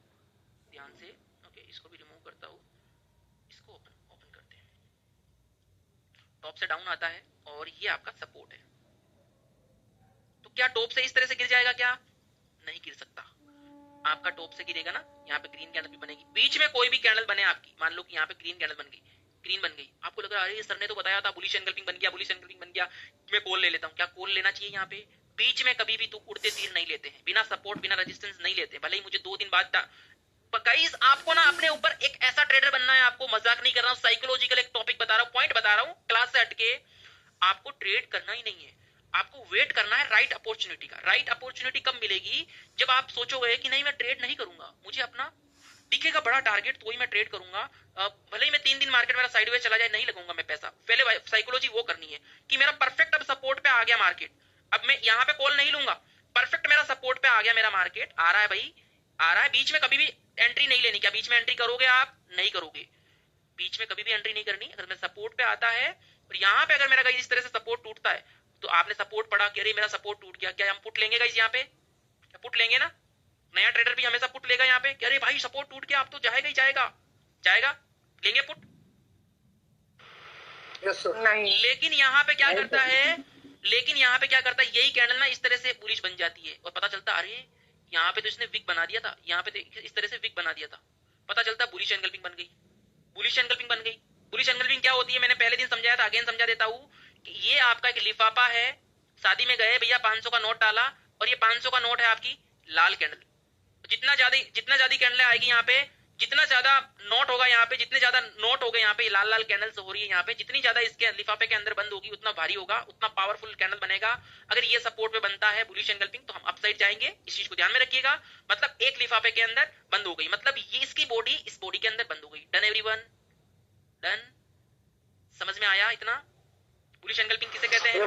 ध्यान से, ओके इसको भी रिमूव करता हूं, इसको ओपन करते हैं। टॉप से डाउन आता है और ये आपका सपोर्ट है, तो क्या टॉप से इस तरह से गिर जाएगा? क्या नहीं गिर सकता, आपका टॉप से गिरेगा ना, यहाँ पे ग्रीन कैंडल भी बनेगी, बीच में कोई भी कैंडल बने आपकी, मान लो कि यहाँ पे ग्रीन कैंडल बन गई, ग्रीन बन गई, आपको लग रहा है अरे सर ने तो बताया था बुलिश एनगल्फिंग बन गया, बुलिश एनगल्फिंग बन गया, मैं कॉल ले लेता हूँ। क्या कॉल लेना चाहिए? यहाँ पे बीच में कभी भी तो उड़ते तीर नहीं लेते हैं, बिना सपोर्ट बिना रेजिस्टेंस नहीं लेते, भले ही मुझे 2 दिन बाद गाइस आपको ना अपने ऊपर एक ऐसा ट्रेडर बनना है, आपको मजाक नहीं कर रहा हूँ, साइकोलॉजिकल एक टॉपिक बता रहा हूँ, पॉइंट बता रहा हूँ, क्लास से हटके। आपको ट्रेड करना ही नहीं है, आपको वेट करना है राइट अपॉर्चुनिटी का। राइट अपॉर्चुनिटी कब मिलेगी? जब आप सोचोगे कि नहीं मैं ट्रेड नहीं करूंगा, मुझे अपना दिखेगा बड़ा टारगेट तो ही मैं ट्रेड करूंगा, भले ही मैं 3 दिन मार्केट मेरा साइडवेज चला जाए, नहीं लगूंगा मैं पैसा। पहले साइकोलॉजी वो करनी है कि मेरा परफेक्ट अब सपोर्ट पे आ गया मार्केट, अब मैं यहाँ पे कॉल नहीं लूंगा, परफेक्ट मेरा सपोर्ट पे आ गया, मेरा मार्केट आ रहा है भाई, आ रहा है। बीच में कभी भी एंट्री नहीं लेनी। क्या बीच में एंट्री करोगे? आप नहीं करोगे, बीच में कभी भी एंट्री नहीं करनी। अगर मैं सपोर्ट पे आता है और यहाँ पे अगर मेरा गाइस इस तरह से सपोर्ट टूटता है, तो आपने सपोर्ट पढ़ा कि अरे मेरा सपोर्ट टूट गया, क्या हम पुट लेंगे गाइस? यहाँ पे पुट लेंगे ना, नया ट्रेडर भी हमेशा पुट लेगा यहाँ पे कि अरे भाई सपोर्ट टूट गया, आप तो जाएगा ही जाएगा, लेंगे पुट? Yes sir. नहीं। लेकिन यहाँ पे क्या करता है, यही कैंडल ना इस तरह से बुलिश बन जाती है और पता चलता अरे यहाँ पे तो इसने विक बना दिया था, यहाँ पे तो इस तरह से विक बना दिया था, पता चलता बुलिश एनगल्फिंग बन गई, बुलिश एनगल्फिंग बन गई। बुलिश एनगल्फिंग क्या होती है मैंने पहले दिन समझाया था, अगेन समझा देता हूँ कि ये आपका एक लिफाफा है, शादी में गए भैया 500 का नोट डाला और ये 500 का नोट है आपकी लाल कैंडल। जितना ज्यादा कैंडल आएगी यहाँ पे, जितना ज्यादा नोट होगा यहाँ पे, जितने ज्यादा नोट हो गए यहाँ पे, लाल लाल कैंडल हो रही है यहाँ पे, जितनी ज्यादा इसके लिफाफे के अंदर बंद होगी उतना भारी होगा, उतना पावरफुल कैंडल बनेगा। अगर ये सपोर्ट पे बनता है बुलिश एनगल्फिंग तो हम अपसाइड जाएंगे, इस चीज को ध्यान में रखिएगा। मतलब एक लिफाफे के अंदर बंद हो गई, मतलब ये इसकी बॉडी इस बॉडी के अंदर बंद हो गई। Done everyone? डन? समझ में आया इतना? बुलिश एनगल्फिंग किसे कहते हैं?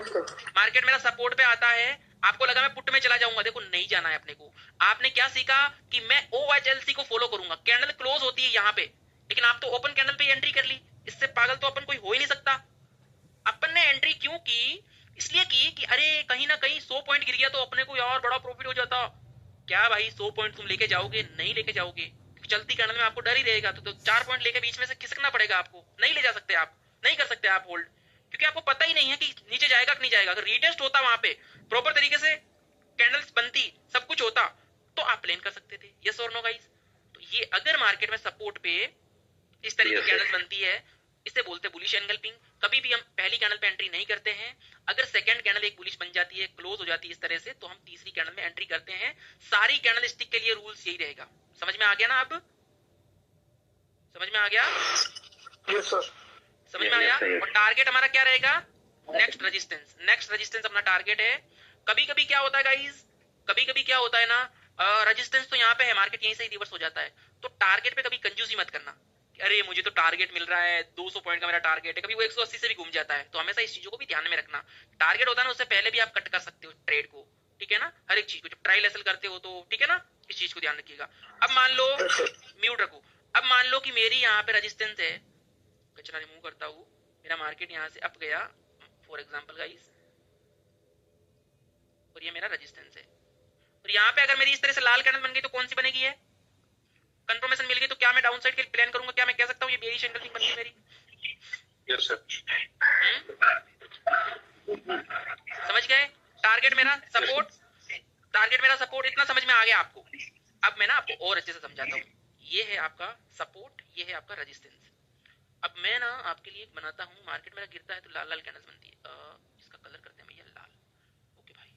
मार्केट मेरा सपोर्ट पे आता है, आपको लगा मैं पुट में चला जाऊंगा, देखो नहीं जाना है अपने को। आपने क्या सीखा कि मैं OHLC को फॉलो करूंगा, कैंडल क्लोज होती है यहाँ पे, लेकिन आप तो ओपन कैंडल पे एंट्री कर ली, इससे पागल तो अपन कोई हो ही नहीं सकता। अपन ने एंट्री क्यों की? इसलिए की कि अरे कहीं ना कहीं 100 पॉइंट गिर गया तो अपने को यार बड़ा प्रॉफिट हो जाता। क्या भाई 100 पॉइंट तुम लेके जाओगे? नहीं लेके जाओगे, चलती कैंडल में आपको डर ही रहेगा, तो 4 पॉइंट लेके बीच में से खिसकना पड़ेगा आपको, नहीं ले जा सकते आप, नहीं कर सकते आप होल्ड, क्योंकि आपको पता ही नहीं है कि नीचे जाएगा कि नहीं जाएगा। अगर रीटेस्ट होता वहां पे प्रॉपर तरीके से कैंडल्स बनती, सब कुछ होता, तो आप प्लान कर सकते थे। यस और नो गाइस? तो ये अगर मार्केट में सपोर्ट पे इस तरह की कैंडल्स बनती है, इसे बोलते हैं बुलिश एनगल्फिंग। कभी भी हम पहली कैंडल पे एंट्री नहीं करते हैं, अगर सेकंड कैंडल एक बुलिश बन जाती है, क्लोज हो जाती है इस तरह से, तो हम तीसरी कैंडल में एंट्री करते हैं। सारी कैंडल स्टिक के लिए रूल्स यही रहेगा। समझ में आ गया ना? अब समझ में आ गया? Yes sir. समझ में आया? और टारगेट हमारा क्या रहेगा? नेक्स्ट रेजिस्टेंस अपना टारगेट है। कभी कभी क्या होता है गाइस, कभी कभी क्या होता है ना, रेजिस्टेंस तो यहाँ पे है, मार्केट यहीं से ही रिवर्स हो जाता है, तो टारगेट पे कभी कंजूसी मत करना कि अरे मुझे तो टारगेट मिल रहा है 200 पॉइंट का मेरा टारगेट है, कभी वो 180 से भी घूम जाता है। तो हमेशा इस चीजों को भी ध्यान में रखना। टारगेट होता है ना, उससे पहले भी आप कट कर सकते हो ट्रेड को, ठीक है ना, हर एक चीज को। जब ट्रायल एसल करते हो तो ठीक है ना, इस चीज को ध्यान रखिएगा। अब मान लो, म्यूट रखो, अब मान लो कि मेरी यहाँ पे रेजिस्टेंस है, कचरा रिमूव करता हूँ, मेरा मार्केट यहाँ से अप गया फॉर एग्जांपल गाइस, और ये मेरा रेजिस्टेंस है, और यहाँ पे अगर मेरी इस तरह से लाल कैंडल बन गई तो कौन सी बनेगी? है कंफर्मेशन मिल गई, तो क्या मैं डाउन साइड के प्लान करूंगा? क्या मैं कह सकता हूँ ये बेयरिश एंगल्फिंग बन गई मेरी? Yes sir. समझ गए? टारगेट मेरा सपोर्ट इतना समझ में आ गया आपको? अब मैं ना आपको और अच्छे से समझाता हूँ। ये है आपका सपोर्ट, ये है आपका रेजिस्टेंस। अब मैं ना आपके लिए बनाता हूँ, मार्केट मेरा गिरता है तो लाल लाल कैंडल्स बनती है। इसका कलर करते हैं भैया लाल। ओके भाई,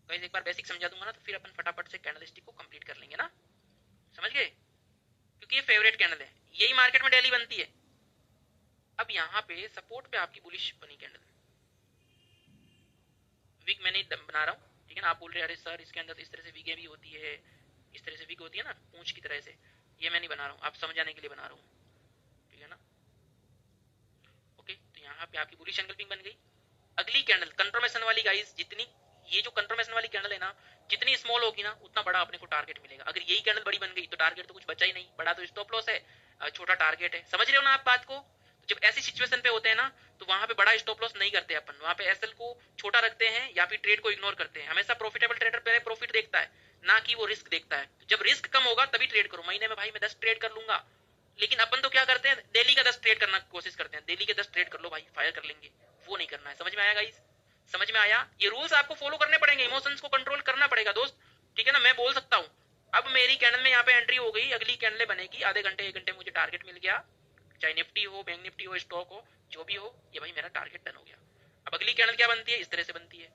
गाइस एक बार बेसिक समझा दूंगा ना तो फिर अपन फटाफट से कैंडलस्टिक को कंप्लीट कर लेंगे ना, समझ गए? क्योंकि ये फेवरेट कैंडल है, यही मार्केट में डेली बनती है। अब यहाँ पे सपोर्ट पे आपकी बुलिश बनी कैंडल, वीक मैं नहीं बना रहा हूँ, ठीक है ना? आप बोल रहे हैं अरे सर इसके अंदर तो इस तरह से वीकें भी होती है, इस तरह से वीक होती है ना पूंछ की तरह से, ये मैं नहीं बना रहा हूँ, आप समझाने के लिए बना रहा हूँ, ठीक है ना? ओके, तो यहाँ पे आपकी बुलिश एंगल्फिंग बन गई। अगली कैंडल कंफर्मेशन वाली गाइस, जितनी ये जो कंफर्मेशन वाली कैंडल है ना, जितनी स्मॉल होगी ना उतना बड़ा अपने को टारगेट मिलेगा। अगर यही कैंडल बड़ी बन गई तो टारगेट तो कुछ बचा ही नहीं, बड़ा तो स्टॉप लॉस है, छोटा टारगेट है। समझ रहे हो ना आप बात को? जब ऐसी सिचुएशन पे होते हैं ना तो वहां पे बड़ा स्टॉप लॉस नहीं करते अपन, वहां पे एसएल को छोटा रखते हैं या फिर ट्रेड को इग्नोर करते हैं। हमेशा प्रॉफिटेबल ट्रेडर पहले प्रॉफिट देखता है, ना कि वो रिस्क देखता है। जब रिस्क कम होगा तभी ट्रेड करो। महीने में भाई मैं 10 ट्रेड कर लूंगा, लेकिन अपन तो क्या करते हैं, डेली का 10 ट्रेड करना कोशिश करते हैं। डेली के 10 ट्रेड कर लो भाई, फायर कर लेंगे, वो नहीं करना है। समझ में आया गाइस? समझ में आया? ये रूल्स आपको फॉलो करने पड़ेंगे, इमोशंस को कंट्रोल करना पड़ेगा दोस्त, ठीक है ना? मैं बोल सकता हूँ अब मेरी कैंडल में यहाँ पे एंट्री हो गई, अगली कैंडल बनेगी, आधे घंटे 1 घंटे मुझे टारगेट मिल गया, चाहे निफ्टी हो, बैंक निफ्टी हो, स्टॉक हो, जो भी हो, ये भाई मेरा टारगेट डन हो गया। अब अगली कैंडल क्या बनती है? इस तरह से बनती है।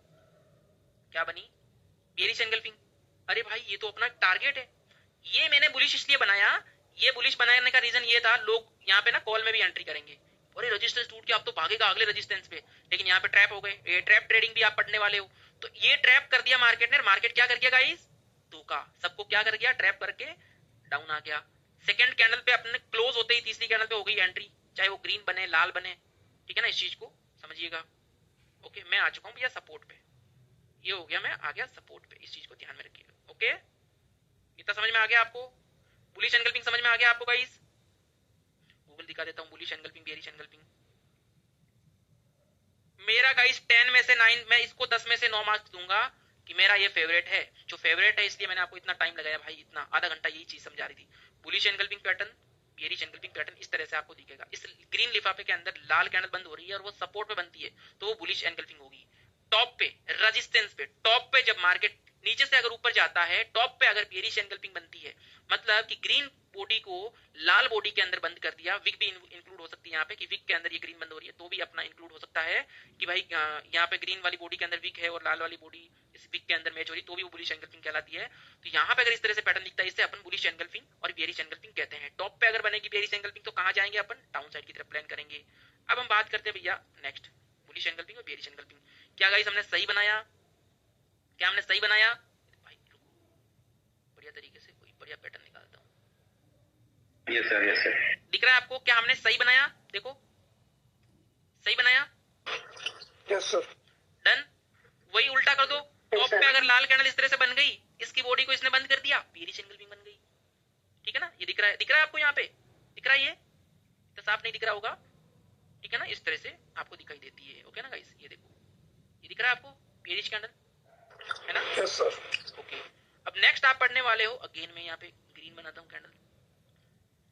क्या बनी? Bearish engulfing. अरे भाई ये तो अपना टारगेट है। ये मैंने बुलिश इसलिए बनाया, ये बुलिश बनाने का रीजन ये था, लोग यहाँ पे ना कॉल में भी एंट्री करेंगे, अरे रेजिस्टेंस टूट के आप तो भागेगा अगले रेजिस्टेंस पे, लेकिन यहाँ पे ट्रैप हो गए। ये ट्रैप ट्रेडिंग भी आप पढ़ने वाले हो, तो ये ट्रैप कर दिया मार्केट ने। मार्केट क्या कर गया गाइस? धोखा। सबको क्या कर गया? ट्रैप करके डाउन आ गया। सेकंड कैंडल पे अपने क्लोज होते ही तीसरी कैंडल पे हो गई एंट्री, चाहे वो ग्रीन बने लाल बने, ठीक है ना? इस चीज को समझिएगा। ओके, मैं आ चुका हूँ भैया सपोर्ट पे, ये हो गया, मैं आ गया सपोर्ट पे, इस चीज को ध्यान में रखिएगा। ओके, इतना समझ में आ गया आपको? बुलिश एंगल्फिंग समझ में आ गया आपको गाइस? गूगल दिखा देता हूँ, बुलिश एंगल्फिंग बेयरिश एंगल्फिंग। मेरा गाइस 10 में से 9, मैं इसको 10 में से 9 मार्क्स दूंगा कि मेरा ये फेवरेट है। जो फेवरेट है इसलिए मैंने आपको इतना टाइम लगाया भाई, इतना आधा घंटा यही चीज समझा रही थी। Bullish engulfing pattern, bearish engulfing pattern इस तरह से आपको दिखेगा। इस ग्रीन लिफाफे के अंदर लाल कैंडल बंद हो रही है और वो सपोर्ट पे बनती है, तो वो बुलिश एंगल्फिंग होगी। टॉप पे रेजिस्टेंस पे, टॉप पे जब मार्केट नीचे से अगर ऊपर जाता है, टॉप पे अगर बेयरिश एंगल्फिंग बनती है, मतलब कि ग्रीन बॉडी को लाल बॉडी के अंदर बंद कर दिया। विक भी इंक्लूड हो सकती है यहाँ पे, कि विक के अंदर ये ग्रीन बंद हो रही है तो भी अपना इंक्लूड हो सकता है कि भाई यहाँ पे ग्रीन वाली बॉडी के अंदर विक है और लाल वाली बॉडी इस विक के अंदर मैच हो रही है, तो भी वो बुलिश एंगल्फिंग कहलाती है। तो यहाँ पे अगर इस तरह से पैटर्न दिखता है, इसे अपन बुलिश एंगल्फिंग और बेयरिश एंगल्फिंग कहते हैं। टॉप पे अगर बनेगी बेयरिश एंगल्फिंग तो कहाँ जाएंगे अपन? डाउन साइड की तरफ प्लान करेंगे। अब हम बात करते हैं भैया नेक्स्ट, बुलिश एंगल्फिंग और बेयरिश एंगल्फिंग। क्या गाइस हमने सही बनाया? क्या हमने सही बनाया? भाई बढ़िया तरीके से कोई बढ़िया पैटर्न निकालता हूँ। Yes sir, yes sir. दिख रहा है आपको क्या हमने सही बनाया? देखो सही बनाया। Yes sir. डन। वही उल्टा कर दो, टॉप पे अगर लाल कैंडल इस तरह से बन गई, इसकी बॉडी को इसने बंद कर दिया, बेयरिश एंगल्फिंग बन गई, ठीक है ना? ये दिख रहा है आपको? यहाँ पे दिख रहा है? ये तो साफ नहीं दिख रहा होगा, ठीक है ना? इस तरह से आपको दिखाई देती है। ओके ना गाइस? ये देखो, ये दिख रहा है आपको बेयरिश कैंडल, है ना? Yes sir. ओके, अब नेक्स्ट आप पढ़ने वाले हो, अगेन मैं यहाँ पे ग्रीन बनाता हूँ कैंडल।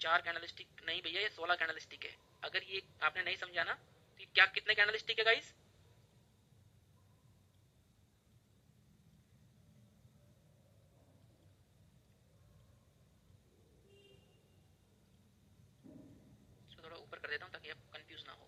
4 कैंडल स्टिक नहीं भैया, ये 16 कैंडल स्टिक है। अगर ये आपने नहीं समझा ना तो क्या कितने कैंडल स्टिक है गाइस? इसको थोड़ा ऊपर कर देता हूँ ताकि आप कंफ्यूज ना हो।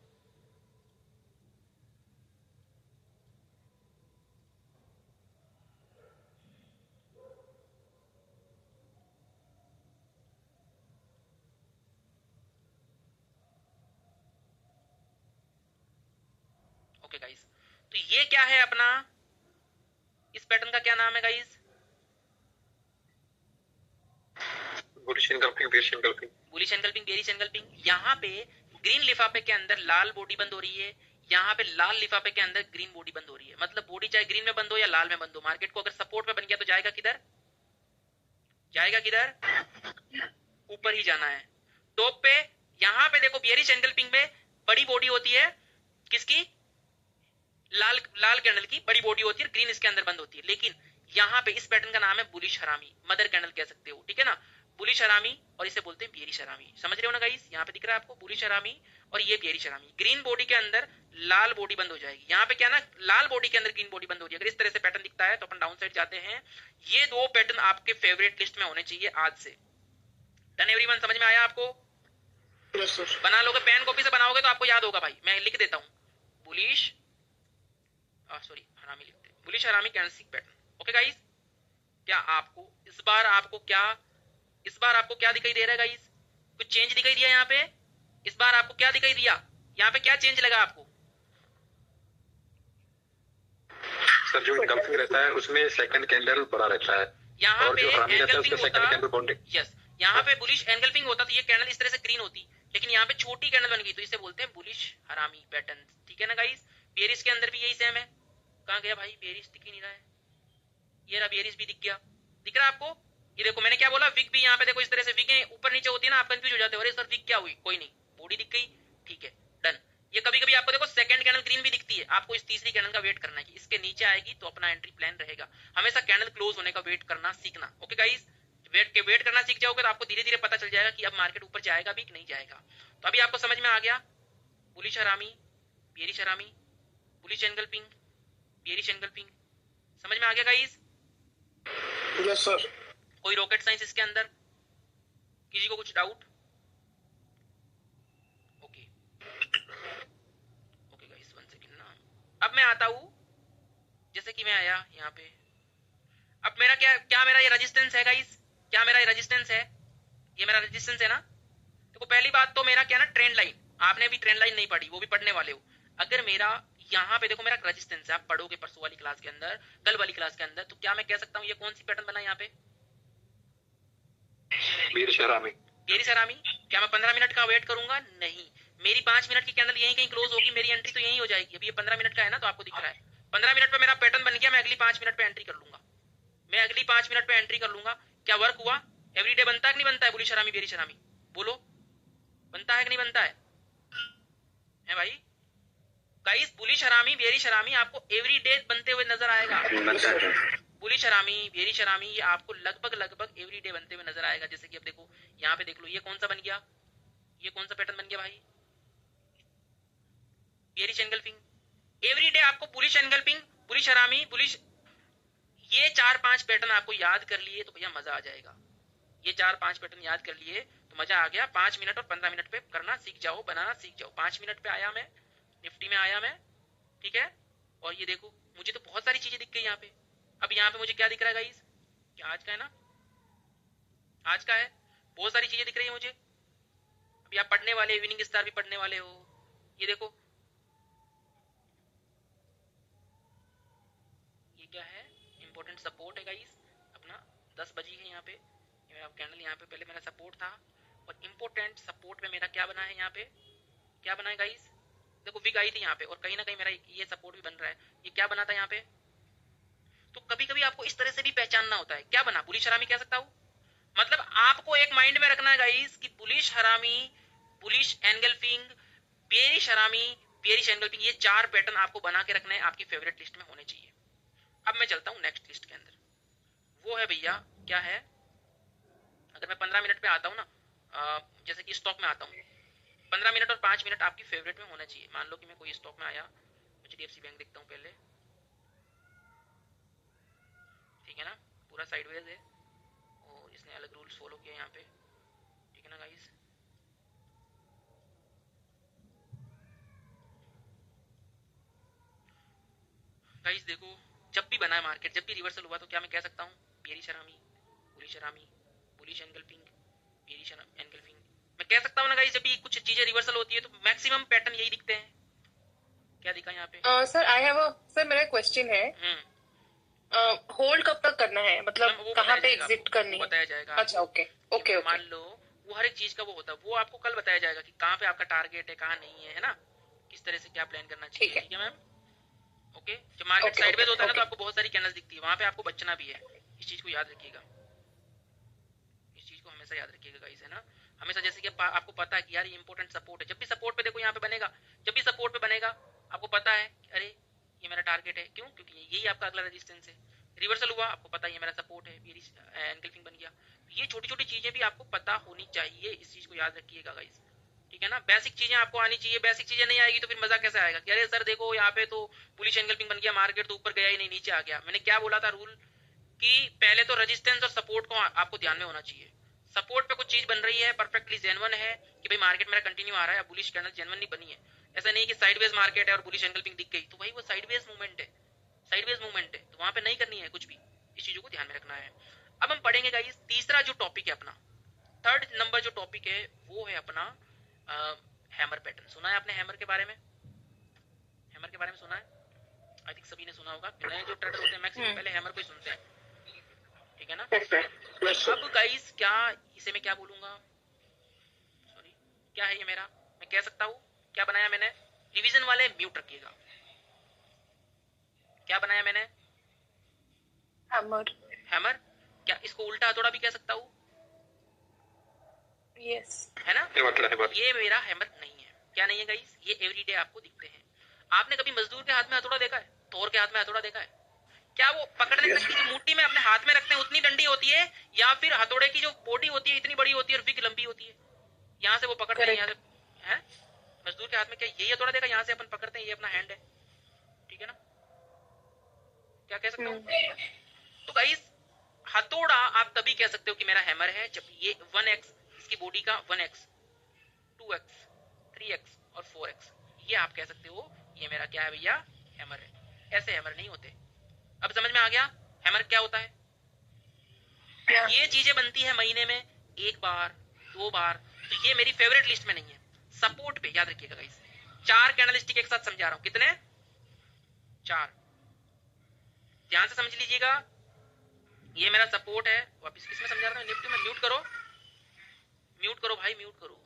ओके गाइस, तो ये क्या है अपना, इस पैटर्न का क्या नाम है guys? Bullish engulfing, bearish engulfing. Bullish engulfing, bearish engulfing. यहाँ पे ग्रीन लिफाफे के अंदर लाल बॉडी बंद हो रही है, यहाँ पे लाल लिफाफे के अंदर ग्रीन बॉडी बंद हो रही है। मतलब बॉडी चाहे ग्रीन में बंद हो या लाल में बंद हो, मार्केट को अगर सपोर्ट पे बन गया तो जाएगा किधर? जाएगा किधर? ऊपर ही जाना है। टॉप पे यहाँ पे देखो बेयरिश एंगल्फिंग में बड़ी बॉडी होती है, किसकी? लाल कैंडल की बड़ी बॉडी होती है, ग्रीन इसके अंदर बंद होती है। लेकिन यहाँ पे इस पैटर्न का नाम है बुलिश हरामी, मदर कैंडल कह सकते हो, ठीक है ना? बुलिश हरामी और इसे बोलते हैं बेरिश हरामी। समझ रहे हो ना गाइस, यहाँ पे दिख रहा है आपको बुलिश हरामी और ये बेरिश हरामी। ग्रीन बॉडी के अंदर लाल बॉडी बंद हो जाएगी। यहाँ पे क्या ना, लाल बॉडी के अंदर ग्रीन बॉडी बंद हो रही है। अगर इस तरह से पैटर्न दिखता है तो अपन डाउन साइड जाते हैं। ये दो पैटर्न आपके फेवरेट लिस्ट में होने चाहिए आज से। डन एवरीवन, समझ में आया आपको? Yes sir. बना लोगे, पेन कॉपी से बनाओगे तो आपको याद होगा भाई। मैं लिख देता हूँ, बुलिश सॉरी हरामी लिखते हैं, बुलिश हरामी कैंडलस्टिक पैटर्न। ओके गाइस, क्या आपको इस बार आपको क्या दिखाई दे रहा है गाइस? कुछ चेंज दिखाई दिया यहाँ पे? इस बार आपको क्या दिखाई दिया? यहाँ पे क्या चेंज लगा आपको? सर जो इंगल्फिंग रहता है उसमें सेकंड कैंडल बड़ा रहता है, यहाँ और पे जो हरामी रहता है उसमें एंगल्फिंग सेकंड कैंडल होता, बाउंडिंग। यस, यहाँ पे बुलिश एंगल्फिंग होता तो ये कैंडल इस तरह से ग्रीन होती, लेकिन यहाँ पे छोटी कैंडल बन गई तो इसे बोलते हैं बुलिश हरामी पैटर्न। ठीक है ना गाइस? बेरिस के अंदर भी यही सेम है। कहाँ गया भाई बेरिस? दिख ही नहीं रहा है। ये रहा बेरिस भी दिख गया। दिख रहा है आपको? ये देखो मैंने क्या बोला, विग भी यहाँ पे देखो इस तरह से विग ऊपर नीचे होती है ना, आप कंफ्यूज हो जाते हो, अरे सर विग क्या हुई? कोई नहीं, बॉडी दिख गई। ठीक है, डन। ये कभी कभी आपको देखो सेकंड कैंडल ग्रीन भी दिखती है, आपको इस तीसरी कैंडल का वेट करना है कि इसके नीचे आएगी तो अपना एंट्री प्लान रहेगा। हमेशा कैंडल क्लोज होने का वेट करना सीखना। ओके गाइस, वेट करना सीख जाओगे तो आपको धीरे धीरे पता चल जाएगा कि अब मार्केट ऊपर जाएगा भी कि नहीं जाएगा। तो अभी आपको समझ में आ गया, बुलिश हरामी, बेरिश हरामी, बुलिश एंगल्फिंग, बेरिश एंगल्फिंग। समझ में आ गया गाइस? Yes sir. कोई रॉकेट साइंस इसके अंदर? किसी को कुछ doubt? Okay okay guys, 1 second ना। अब मैं आता हूं, जैसे कि मैं आया यहाँ पे। अब मेरा क्या मेरा ये रेजिस्टेंस है गाइस? क्या मेरा ये रेजिस्टेंस है? ये मेरा रेजिस्टेंस है ना। देखो पहली बात तो मेरा क्या ना, ट्रेंड लाइन। आपने भी ट्रेंड लाइन नहीं पढ़ी, वो भी पढ़ने वाले हो। अगर मेरा यहाँ पे देखो मेरा रेजिस्टेंस है, आप पढ़ोगे परसों वाली क्लास के अंदर, कल वाली क्लास के अंदर, तो क्या मैं कह सकता हूँ ये कौन सी पैटर्न बना यहाँ पे? बेरिश हरामी। बेरिश हरामी। क्या मैं 15 मिनट का वेट करूंगा? नहीं, मेरी 5 मिनट की कैंडल यहीं कहीं क्लोज होगी, मेरी एंट्री तो यहीं हो जाएगी। अभी ये 15 मिनट का है ना, तो आपको दिख रहा है 15 मिनट पे मेरा पैटर्न बन गया, मैं अगली 5 मिनट पे एंट्री कर लूंगा। मैं अगली 5 मिनट पे एंट्री कर लूंगा। क्या वर्क हुआ? एवरीडे बनता है कि नहीं बनता है बुलिश हरामी बेरिश हरामी? बोलो, बनता है कि नहीं बनता है भाई? गाइस बुलिश हरामी बेरिश हरामी आपको एवरीडे बनते हुए नजर आएगा। बुलिश हरामी बेरिश हरामी ये आपको लगभग एवरीडे बनते हुए नजर आएगा। जैसे कि अब देखो यहाँ पे देख लो, ये कौन सा बन गया? ये कौन सा पैटर्न बन गया भाई? Bearish engulfing. एवरीडे आपको बुलिश एंगल्फिंग, बुलिश हरामी, बुलिश, ये 4-5 पैटर्न आपको याद कर लिए तो भैया मजा आ जाएगा। ये 4-5 पैटर्न याद कर लिए तो मजा आ गया। 5 मिनट और 15 मिनट पे करना सीख जाओ, बनाना सीख जाओ। 5 मिनट पे आया मैं, निफ्टी में आया मैं, ठीक है। और ये देखो मुझे तो बहुत सारी चीजें दिख गई यहाँ पे। अब यहाँ पे मुझे क्या दिख रहा है गाइस? क्या आज का है ना, आज का है, बहुत सारी चीजें दिख रही है मुझे। अभी आप पढ़ने वाले, इवनिंग स्टार भी पढ़ने वाले हो। ये देखो ये क्या है? इंपॉर्टेंट सपोर्ट है गाइस अपना, 10 बजी है यहाँ पे। ये मेरा कैंडल यहाँ पे पहले मेरा सपोर्ट था, और इंपॉर्टेंट सपोर्ट में मेरा क्या बना है यहाँ पे? क्या बना है गाइस? देखो विग आई थी यहाँ पे, और कहीं ना कहीं मेरा ये सपोर्ट भी बन रहा है। ये क्या बना था यहाँ पे? तो कभी कभी आपको इस तरह से भी पहचानना होता है। क्या बना? बुलिश हरामी कह सकता हूँ। मतलब आपको एक माइंड में रखना है गाइस कि बुलिश हरामी, बुलिश एंगल्फिंग, बेरिश हरामी, बेरिश एंगल्फिंग, ये 4 पैटर्न आपको बना के रखना है, आपकी फेवरेट लिस्ट में होने चाहिए। अब मैं चलता हूँ नेक्स्ट लिस्ट के अंदर। वो है भैया, क्या है? अगर मैं 15 मिनट पे आता हूँ ना, जैसे कि स्टॉक में आता हूँ, 15 मिनट और 5 मिनट आपकी फेवरेट में होना चाहिए। मान लो कि मैं कोई स्टॉक में आया, HDFC बैंक देखता हूँ पहले, ठीक है ना, पूरा साइडवेज है और इसने अलग रूल्स फॉलो किए यहाँ पे, ठीक है ना गाइस। गाइस देखो, जब भी बना है मार्केट, जब भी रिवर्सल हुआ, तो क्या मैं कह सकता हूँ बेरिश हरामी, बुलिश हरामी, बुलिश एंगल्फिंग, बेरिश एंगल्फिंग, मैं कह सकता हूँ ना गाइस। जब भी कुछ चीजें रिवर्सल होती है तो मैक्सिमम पैटर्न यही दिखते हैं। क्या दिखा यहाँ पे? सर आई हैव सर मेरा क्वेश्चन है, होल्ड कब तक करना है? मतलब कहाँ पे एग्जिट करनी है? बताया जाएगा। अच्छा ओके ओके ओके। मान लो वो हर एक चीज का वो होता है, वो आपको कल बताया जाएगा कि कहाँ पे आपका टारगेट है, कहाँ नहीं है, है ना, किस तरह से क्या प्लान करना चाहिए। ठीक है मैम, ओके। जब मार्केट साइडवेज होता है ना, तो आपको बहुत सारी कैंडल्स दिखती है, वहां पे आपको बचना भी है। इस चीज को याद रखिएगा, इस चीज को हमेशा याद रखिएगा गाइस, है ना। हमेशा जैसे कि आपको पता है कि यार ये इंपॉर्टेंट सपोर्ट है, जब भी सपोर्ट पे देखो यहाँ पे बनेगा, जब भी सपोर्ट पे बनेगा आपको पता है कि अरे ये मेरा टारगेट है। क्यों? क्योंकि यही आपका अगला रेजिस्टेंस है। रिवर्सल हुआ, आपको पता है ये मेरा सपोर्ट है, एंगल्फिंग बन गया। ये छोटी छोटी चीजें भी आपको पता होनी चाहिए, इस चीज को याद रखिएगा गाइस, ठीक है ना। बेसिक चीजें आपको आनी चाहिए, बेसिक चीजें नहीं आएगी तो फिर मजा कैसे आएगा कि अरे सर देखो यहाँ पे तो बुलिश एंगल्फिंग बन गया, मार्केट तो ऊपर गया ही नहीं, नीचे आ गया। मैंने क्या बोला था रूल कि पहले तो रेजिस्टेंस और सपोर्ट को आपको ध्यान में होना चाहिए। सपोर्ट पे कुछ चीज बन रही है, परफेक्टली जेन्युइन है कि भाई मार्केट मेरा कंटिन्यू आ रहा है, बुलिश कैंडल जेन्युइन नहीं बनी है। ऐसा नहीं कि साइडवेज मार्केट है और बुलिश एंगल्फिंग दिख गई तो भाई वो साइडवेज मूवमेंट है, साइडवेज मूवमेंट है, तो वहां पे नहीं करनी है कुछ भी, इस चीजों को ध्यान में रखना है। अब हम पढ़ेंगे गाइस तीसरा जो टॉपिक है अपना, थर्ड नंबर जो टॉपिक है वो है अपना हैमर पैटर्न। सुना है आपने हैमर के बारे में? हैमर के बारे में सुना है? आई थिंक सभी ने सुना होगा। नए जो ट्रेडर होते हैं मैक्सिमम पहले हैमर को ही सुनते हैं, ठीक है ना। अब गाइस क्या इसे मैं क्या बोलूंगा, सॉरी क्या है ये मेरा, मैं कह सकता हूँ क्या बनाया मैंने, रिवीजन वाले म्यूट रखिएगा। क्या बनाया मैंने? हैमर। हैमर। क्या इसको उल्टा हथौड़ा भी कह सकता हूँ? यस है ना। हैमर। ये मेरा हैमर नहीं है। क्या नहीं है गाइस? ये एवरीडे आपको दिखते हैं। आपने कभी मजदूर के हाथ में हथौड़ा देखा है? थोर के हाथ में हथौड़ा देखा है? क्या वो पकड़ने तक की जो मुट्ठी में अपने हाथ में रखते हैं उतनी डंडी होती है, या फिर हथौड़े की जो बॉडी होती है इतनी बड़ी होती है और विक लंबी होती है, यहाँ से वो पकड़ते हैं, यहाँ से है। मजदूर के हाथ में क्या यही हथौड़ा देखा? यहाँ से अपन पकड़ते हैं, ये अपना हैंड है, ठीक है ना। क्या कह सकता हूँ? तो गाइस हथौड़ा आप तभी कह सकते हो कि मेरा हैमर है जब ये 1x इसकी बॉडी का 1x 2x 3x और 4x, ये आप कह सकते हो ये मेरा क्या है भैया, हैमर है। ऐसे हैमर नहीं होते। अब समझ में आ गया हैमर क्या होता है? ये चीजें बनती है महीने में एक बार 2 बार, तो ये मेरी फेवरेट लिस्ट में नहीं है। सपोर्ट पे याद रखिएगा गाइस, 4 कैंडलस्टिक एक साथ समझा रहा हूं। कितने? 4। ध्यान से समझ लीजिएगा। ये मेरा सपोर्ट है। वापिस किसमें समझा रहा हूँ? निफ्टी में। म्यूट करो, म्यूट करो भाई, म्यूट करो।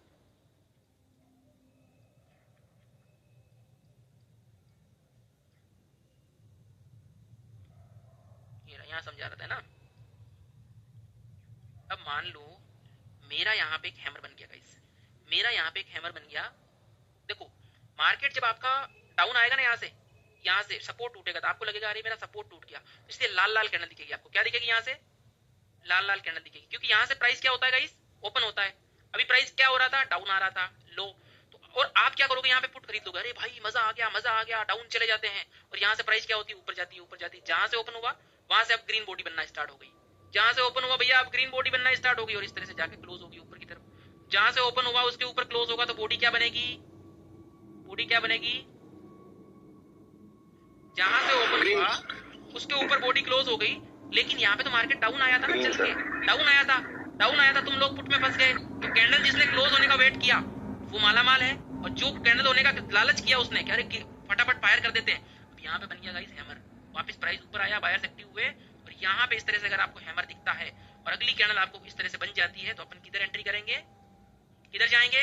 ये यहां समझा रहा था ना। अब मान लो मेरा यहाँ पे एक हैमर बन गया गाइस, मेरा यहाँ पे एक हैमर बन गया। देखो मार्केट जब आपका डाउन आएगा ना, यहाँ से सपोर्ट टूटेगा तो आपको लगेगा अरे मेरा सपोर्ट टूट गया, इसलिए लाल लाल कैंडल दिखेगी आपको। क्या दिखेगी? यहाँ से लाल लाल कैंडल दिखेगी, क्योंकि यहाँ से प्राइस क्या होता है गाइस? ओपन होता है। अभी प्राइस क्या हो रहा था? डाउन आ रहा था, लो। तो और आप क्या करोगे? यहाँ पे पुट खरीद लोगे, अरे भाई मजा आ गया, मजा आ गया, डाउन चले जाते हैं। और यहाँ से प्राइस क्या होती है? ऊपर जाती है, ऊपर जाती है। जहां से ओपन हुआ वहां से अब ग्रीन बॉडी बनना स्टार्ट हो गई। जहां से ओपन हुआ भैया अब ग्रीन बॉडी बनना स्टार्ट होगी और इस तरह से जाके क्लोज होगी ऊपर की तरफ। जहां से ओपन हुआ उसके ऊपर क्लोज होगा तो बॉडी क्या बनेगी? बॉडी क्या बनेगी? जहां से ओपन हुआ उसके ऊपर बॉडी क्लोज हो गई। लेकिन यहाँ पे तो मार्केट डाउन आया था ना, चल के डाउन आया था, डाउन आया था, तुम लोग पुट में फंस गए। तो कैंडल जिसने क्लोज होने का वेट किया वो माला माल है, और जो कैंडल होने का लालच किया उसने क्या, अरे फटाफट फायर कर देते हैं। अब यहाँ पे बन गया गाइस हैमर। वापस प्राइस ऊपर आया, बायर्स एक्टिव हुए, और यहाँ पे इस तरह से अगर आपको हैमर दिखता है और अगली कैंडल आपको इस तरह से बन जाती है तो अपन किधर एंट्री करेंगे? किधर जाएंगे?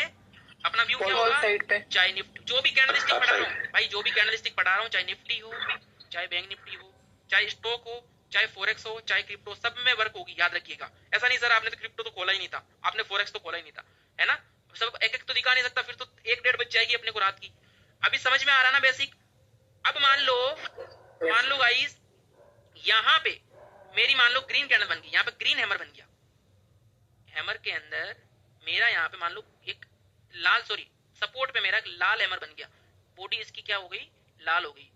अपना व्यू क्या होगा? चाहे निफ्टी, जो भी कैंडलस्टिक पढ़ा रहा हूँ भाई, जो भी कैंडलस्टिक पढ़ा रहा हूँ, चाहे निफ्टी हो, चाहे बैंक निफ्टी हो, चाहे स्टॉक हो, चाहे फोरेक्स हो, चाहे क्रिप्टो, सब में वर्क होगी। याद रखिएगा। ऐसा नहीं सर आपने तो क्रिप्टो तो खोला ही नहीं था, आपने फोरेक्स तो खोला ही नहीं था, है ना। सब एक एक तो दिखा नहीं सकता, फिर तो 1-1:30 बज जाएगी अपने को रात की। अभी समझ में आ रहा ना बेसिक? अब मान लो गाइस यहाँ पे मेरी मान लो ग्रीन कैंडल बन गई, यहाँ पे ग्रीन हैमर बन गया। हैमर के अंदर मेरा यहाँ पे मान लो एक लाल, सॉरी सपोर्ट पे मेरा एक लाल हैमर बन गया, बॉडी इसकी क्या हो गई? लाल हो गई।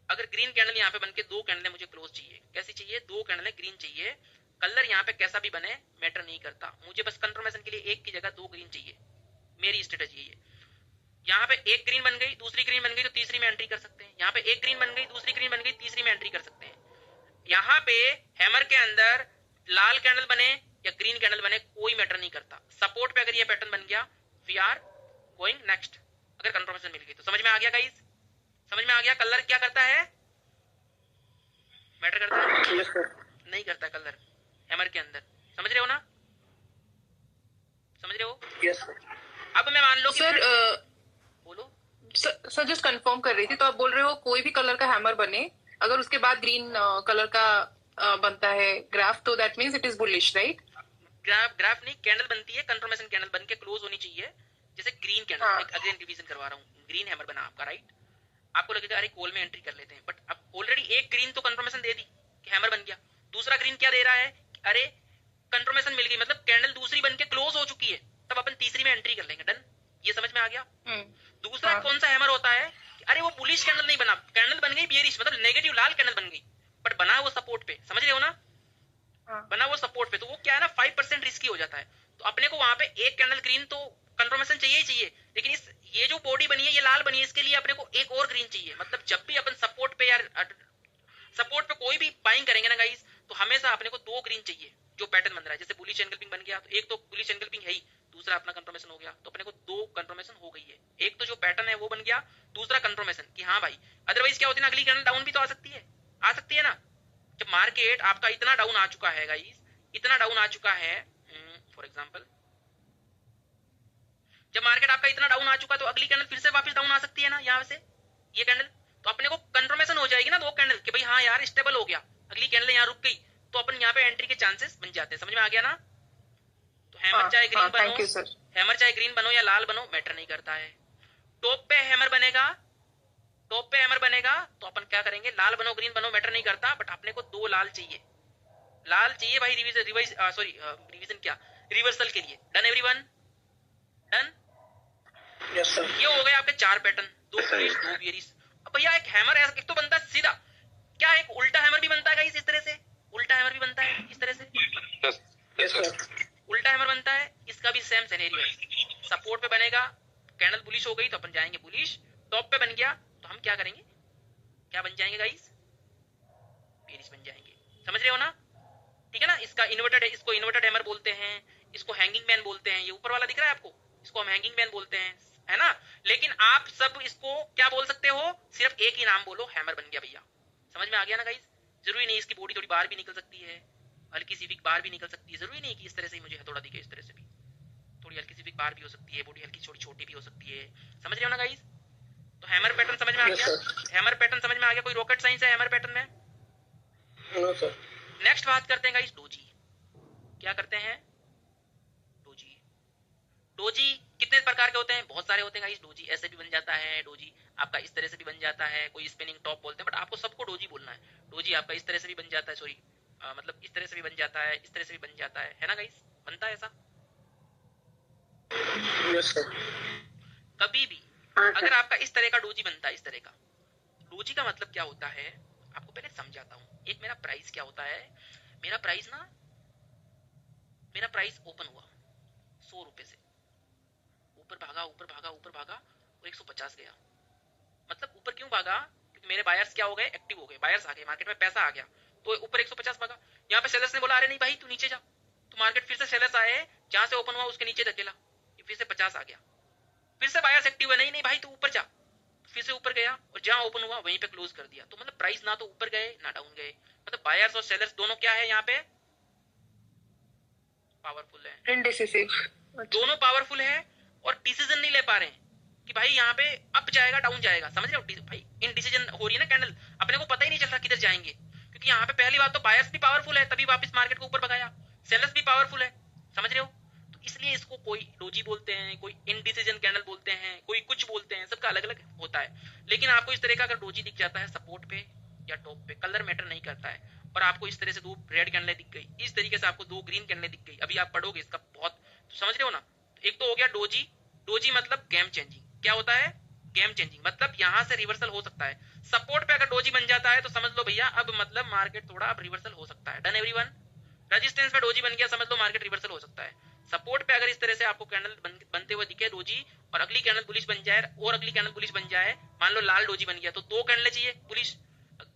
अगर ग्रीन कैंडल यहाँ पे बन के 2 कैंडल मुझे क्लोज चाहिए, कैसी चाहिए? 2 कैंडल ग्रीन चाहिए। कलर यहाँ पे कैसा भी बने मैटर नहीं करता, मुझे बस कंफर्मेशन के लिए एक की जगह 2 ग्रीन चाहिए। मेरी स्ट्रेटजी है। यहाँ पे एक ग्रीन बन गई, दूसरी ग्रीन बन गई तो तीसरी में एंट्री कर सकते हैं। यहाँ पे एक ग्रीन बन गई, दूसरी ग्रीन बन गई, तीसरी में एंट्री कर सकते हैं। यहाँ पे हैमर के अंदर लाल कैंडल बने या ग्रीन कैंडल बने कोई मैटर नहीं करता। सपोर्ट पे अगर ये पैटर्न बन गया वी आर गोइंग नेक्स्ट, अगर कंफर्मेशन मिल गई तो। समझ में आ गया गाइस? समझ में आ गया? कलर क्या करता है? मैटर करता है? नहीं करता कलर हैमर के अंदर। समझ रहे हो ना? समझ रहे हो? Yes sir. अब मैं मान लो कि सर बोलो सर जस्ट कंफर्म कर रही थी। तो आप बोल रहे हो कोई भी कलर का हैमर बने, अगर उसके बाद ग्रीन कलर का बनता है ग्राफ, तो that means it is bullish, right? Graph नहीं, कैंडल बनती है, कंफर्मेशन कैंडल बन के क्लोज होनी चाहिए। जैसे ग्रीन कैंडल, हाँ। एक अगेन रिवीजन करवा रहा हूँ, ग्रीन हैमर बना आपका, राइट? आपको लगेगा अरे कॉल में एंट्री कर लेते हैं, बट अब ऑलरेडी एक ग्रीन तो कंफर्मेशन दे दी कि हैमर बन गया। दूसरा ग्रीन क्या दे रहा है? अरे कंफर्मेशन मिल गई, मतलब कैंडल दूसरी बन के क्लोज हो चुकी है, तब अपन तीसरी में एंट्री कर लेंगे। डन, ये समझ में आ गया। दूसरा कौन सा हैमर होता है, अरे वो बुलिश कैंडल नहीं बना, कैंडल बन गई बेयरिश, मतलब नेगेटिव लाल कैंडल बन गई, बट बना वो सपोर्ट पे, समझ रहे हो ना, बना वो सपोर्ट पे, तो वो क्या है ना 5% रिस्की हो जाता है। तो अपने को वहां पे एक कैंडल ग्रीन तो कंफर्मेशन चाहिए ही चाहिए, लेकिन इस ये जो बॉडी बनी है, ये लाल बनी है, इसके लिए अपने को एक और ग्रीन चाहिए। मतलब जब भी अपन सपोर्ट पे या सपोर्ट पे कोई भी बाइंग करेंगे ना गाइस, तो हमेशा अपने को 2 ग्रीन चाहिए जो पैटर्न बन रहा है। जैसे बुलिश एनगल्फिंग बन गया, तो एक तो बुलिश एनगल्फिंग है ही, दूसरा अपना कंफर्मेशन हो गया, तो अपने को 2 कंफर्मेशन हो गई है। एक तो जो पैटर्न है वो बन गया, दूसरा कंफर्मेशन कि हाँ भाई, अदरवाइज क्या होती है ना, अगली कैंडल डाउन भी तो आ सकती है ना। जब मार्केट आपका इतना डाउन आ चुका है गाइस, इतना डाउन आ चुका है, फॉर एग्जांपल जब मार्केट आपका इतना डाउन आ चुका, तो अगली कैंडल फिर से वापस डाउन आ सकती है ना, यहाँ से ये कैंडल, तो अपने को कंफर्मेशन हो जाएगी ना 2 कैंडल कि भाई हाँ यार स्टेबल हो गया, अगली कैंडल यहाँ रुक गई, तो अपन यहाँ पे एंट्री के चांसेस बन जाते हैं। समझ में आ गया ना। तो हैमर चाहे ग्रीन बनो, हैमर चाहे ग्रीन बनो या लाल बनो, मैटर नहीं करता है। टॉप पे हैमर बनेगा, टॉप पे हैमर बनेगा, तो अपन क्या करेंगे, लाल बनो ग्रीन बनो मैटर नहीं करता, बट अपने को 2 लाल चाहिए, लाल चाहिए भाई रिवीजन क्या, रिवर्सल के लिए। Done everyone, done. Yes sir. ये हो गए आपके 4 पैटर्न, 2 बुलिश 2 बेयरिश। अब भैया एक हैमर ऐसा, एक तो बनता है सीधा, क्या एक उल्टा हैमर भी बनता है गाइस, इस तरह से उल्टा हैमर भी बनता है इस तरह से, यस सर। उल्टा हैमर बनता है, इसका भी सेम सिनेरियो है। सपोर्ट पे बनेगा, कैंडल बुलिश हो गई तो अपन जाएंगे बुलिश, टॉप पे बन गया तो हम क्या करेंगे, क्या बन जाएंगे गाइस, बेयरिश बन जाएंगे। समझ रहे हो ना, ठीक है ना। इसका इन्वर्टेड है, इसको इन्वर्टेड हैमर बोलते हैं, इसको हैंगिंग मैन बोलते हैं। ये ऊपर वाला दिख रहा है आपको, इसको हम हैंगिंग मैन बोलते हैं, है ना। लेकिन आप सब इसको क्या बोल सकते हो, सिर्फ एक ही नाम बोलो, हैमर बन गया भैया। समझ में आ गया ना गाइस। जरूरी नहीं इसकी बॉडी थोड़ी बाहर भी निकल सकती है, हल्की सी विक बाहर भी निकल सकती है, जरूरी नहीं कि इस तरह से ही मुझे हथौड़ा दिखे, इस तरह से भी थोड़ी हल्की सी विक बाहर भी हो सकती है, बॉडी हल्की छोटी छोटी भी हो सकती है। समझ रहे हो ना गाइस। तो हैमर पैटर्न समझ में आ गया, हैमर पैटर्न समझ में आ गया। कोई रॉकेट साइंस है हैमर पैटर्न में? No sir. नेक्स्ट बात करते हैं गाइस डोजी। क्या करते हैं, डोजी। डोजी कितने प्रकार के होते हैं, बहुत सारे होते हैं गाइस। डोजी ऐसे भी बन जाता है, डोजी आपका इस तरह से भी बन जाता है, कोई स्पिनिंग टॉप बोलते हैं, बट आपको सबको डोजी बोलना है। डोजी आपका इस तरह से भी बन जाता है, सॉरी मतलब इस तरह से भी बन जाता है, इस तरह से भी बन जाता है ना गाइस, बनता है ऐसा। Yes sir. कभी भी अगर आपका इस तरह का डोजी बनता है, इस तरह का डोजी का मतलब क्या होता है आपको पहले समझाता हूँ। एक मेरा प्राइस क्या होता है, मेरा प्राइस ना, मेरा प्राइस ओपन हुआ 100 रुपए से, ऊपर भागा ऊपर भागा ऊपर भागा और 150 गया। मतलब ऊपर क्यों भागा, क्योंकि मेरे बायर्स क्या हो गए, एक्टिव हो गए, बायर्स आ गए, मार्केट में पैसा आ गया, तो ऊपर 150 भागा। यहाँ पे सेलर्स ने बोला अरे नहीं भाई तू नीचे जा, तो मार्केट फिर से सेलर्स आए, जहां से ओपन हुआ उसके नीचे धकेला, फिर से 50 आ गया, फिर से बायर्स एक्टिव है, नहीं नहीं भाई तू ऊपर जा, फिर से ऊपर गया और जहां ओपन हुआ वहीं पे क्लोज कर दिया। तो मतलब प्राइस ना तो ऊपर गए ना डाउन गए, मतलब बायर्स और सेलर्स दोनों क्या है यहाँ पे, पावरफुल है, इनडिसिसिव, दोनों पावरफुल है और डिसीजन नहीं ले पा रहे हैं कि भाई यहाँ पे अप जाएगा डाउन जाएगा। समझ रहे हो भाई, इनडिसीजन हो रही है ना कैंडल, अपने को पता ही नहीं चल रहा किधर जाएंगे, क्योंकि यहाँ पे पहली बात तो बायर्स भी पावरफुल है तभी वापस मार्केट को ऊपर भगाया, सेलर्स भी पावरफुल है। समझ रहे हो, तो इसलिए इसको कोई डोजी बोलते हैं, कोई इनडिसीजन कैंडल बोलते हैं, कोई कुछ बोलते हैं, सबका अलग अलग होता है। लेकिन आपको इस तरह का अगर डोजी दिख जाता है सपोर्ट पे या टॉप पे, कलर मैटर नहीं करता है, और आपको इस तरह से 2 रेड कैंडलें दिख गई, इस तरीके से आपको 2 ग्रीन कैंडलें दिख गई, अभी आप पढ़ोगे इसका बहुत, तो समझ रहे हो ना। एक तो हो गया डोजी, डोजी मतलब गेम चेंजिंग। क्या होता है, गेम चेंजिंग, मतलब यहां से रिवर्सल हो सकता है। सपोर्ट पे अगर डोजी बन जाता है तो समझ लो भैया अब मतलब मार्केट थोड़ा अब रिवर्सल हो सकता है। Done everyone. रेजिस्टेंस पे डोजी बन गया, समझ लो मार्केट रिवर्सल हो सकता है। सपोर्ट पे अगर इस तरह से आपको कैंडल बनते हुए दिखे डोजी, और अगली कैंडल बुलिश बन जाए और अगली कैंडल बुलिश बन जाए, मान लो लाल डोजी बन गया तो 2 कैंडल चाहिए बुलिश,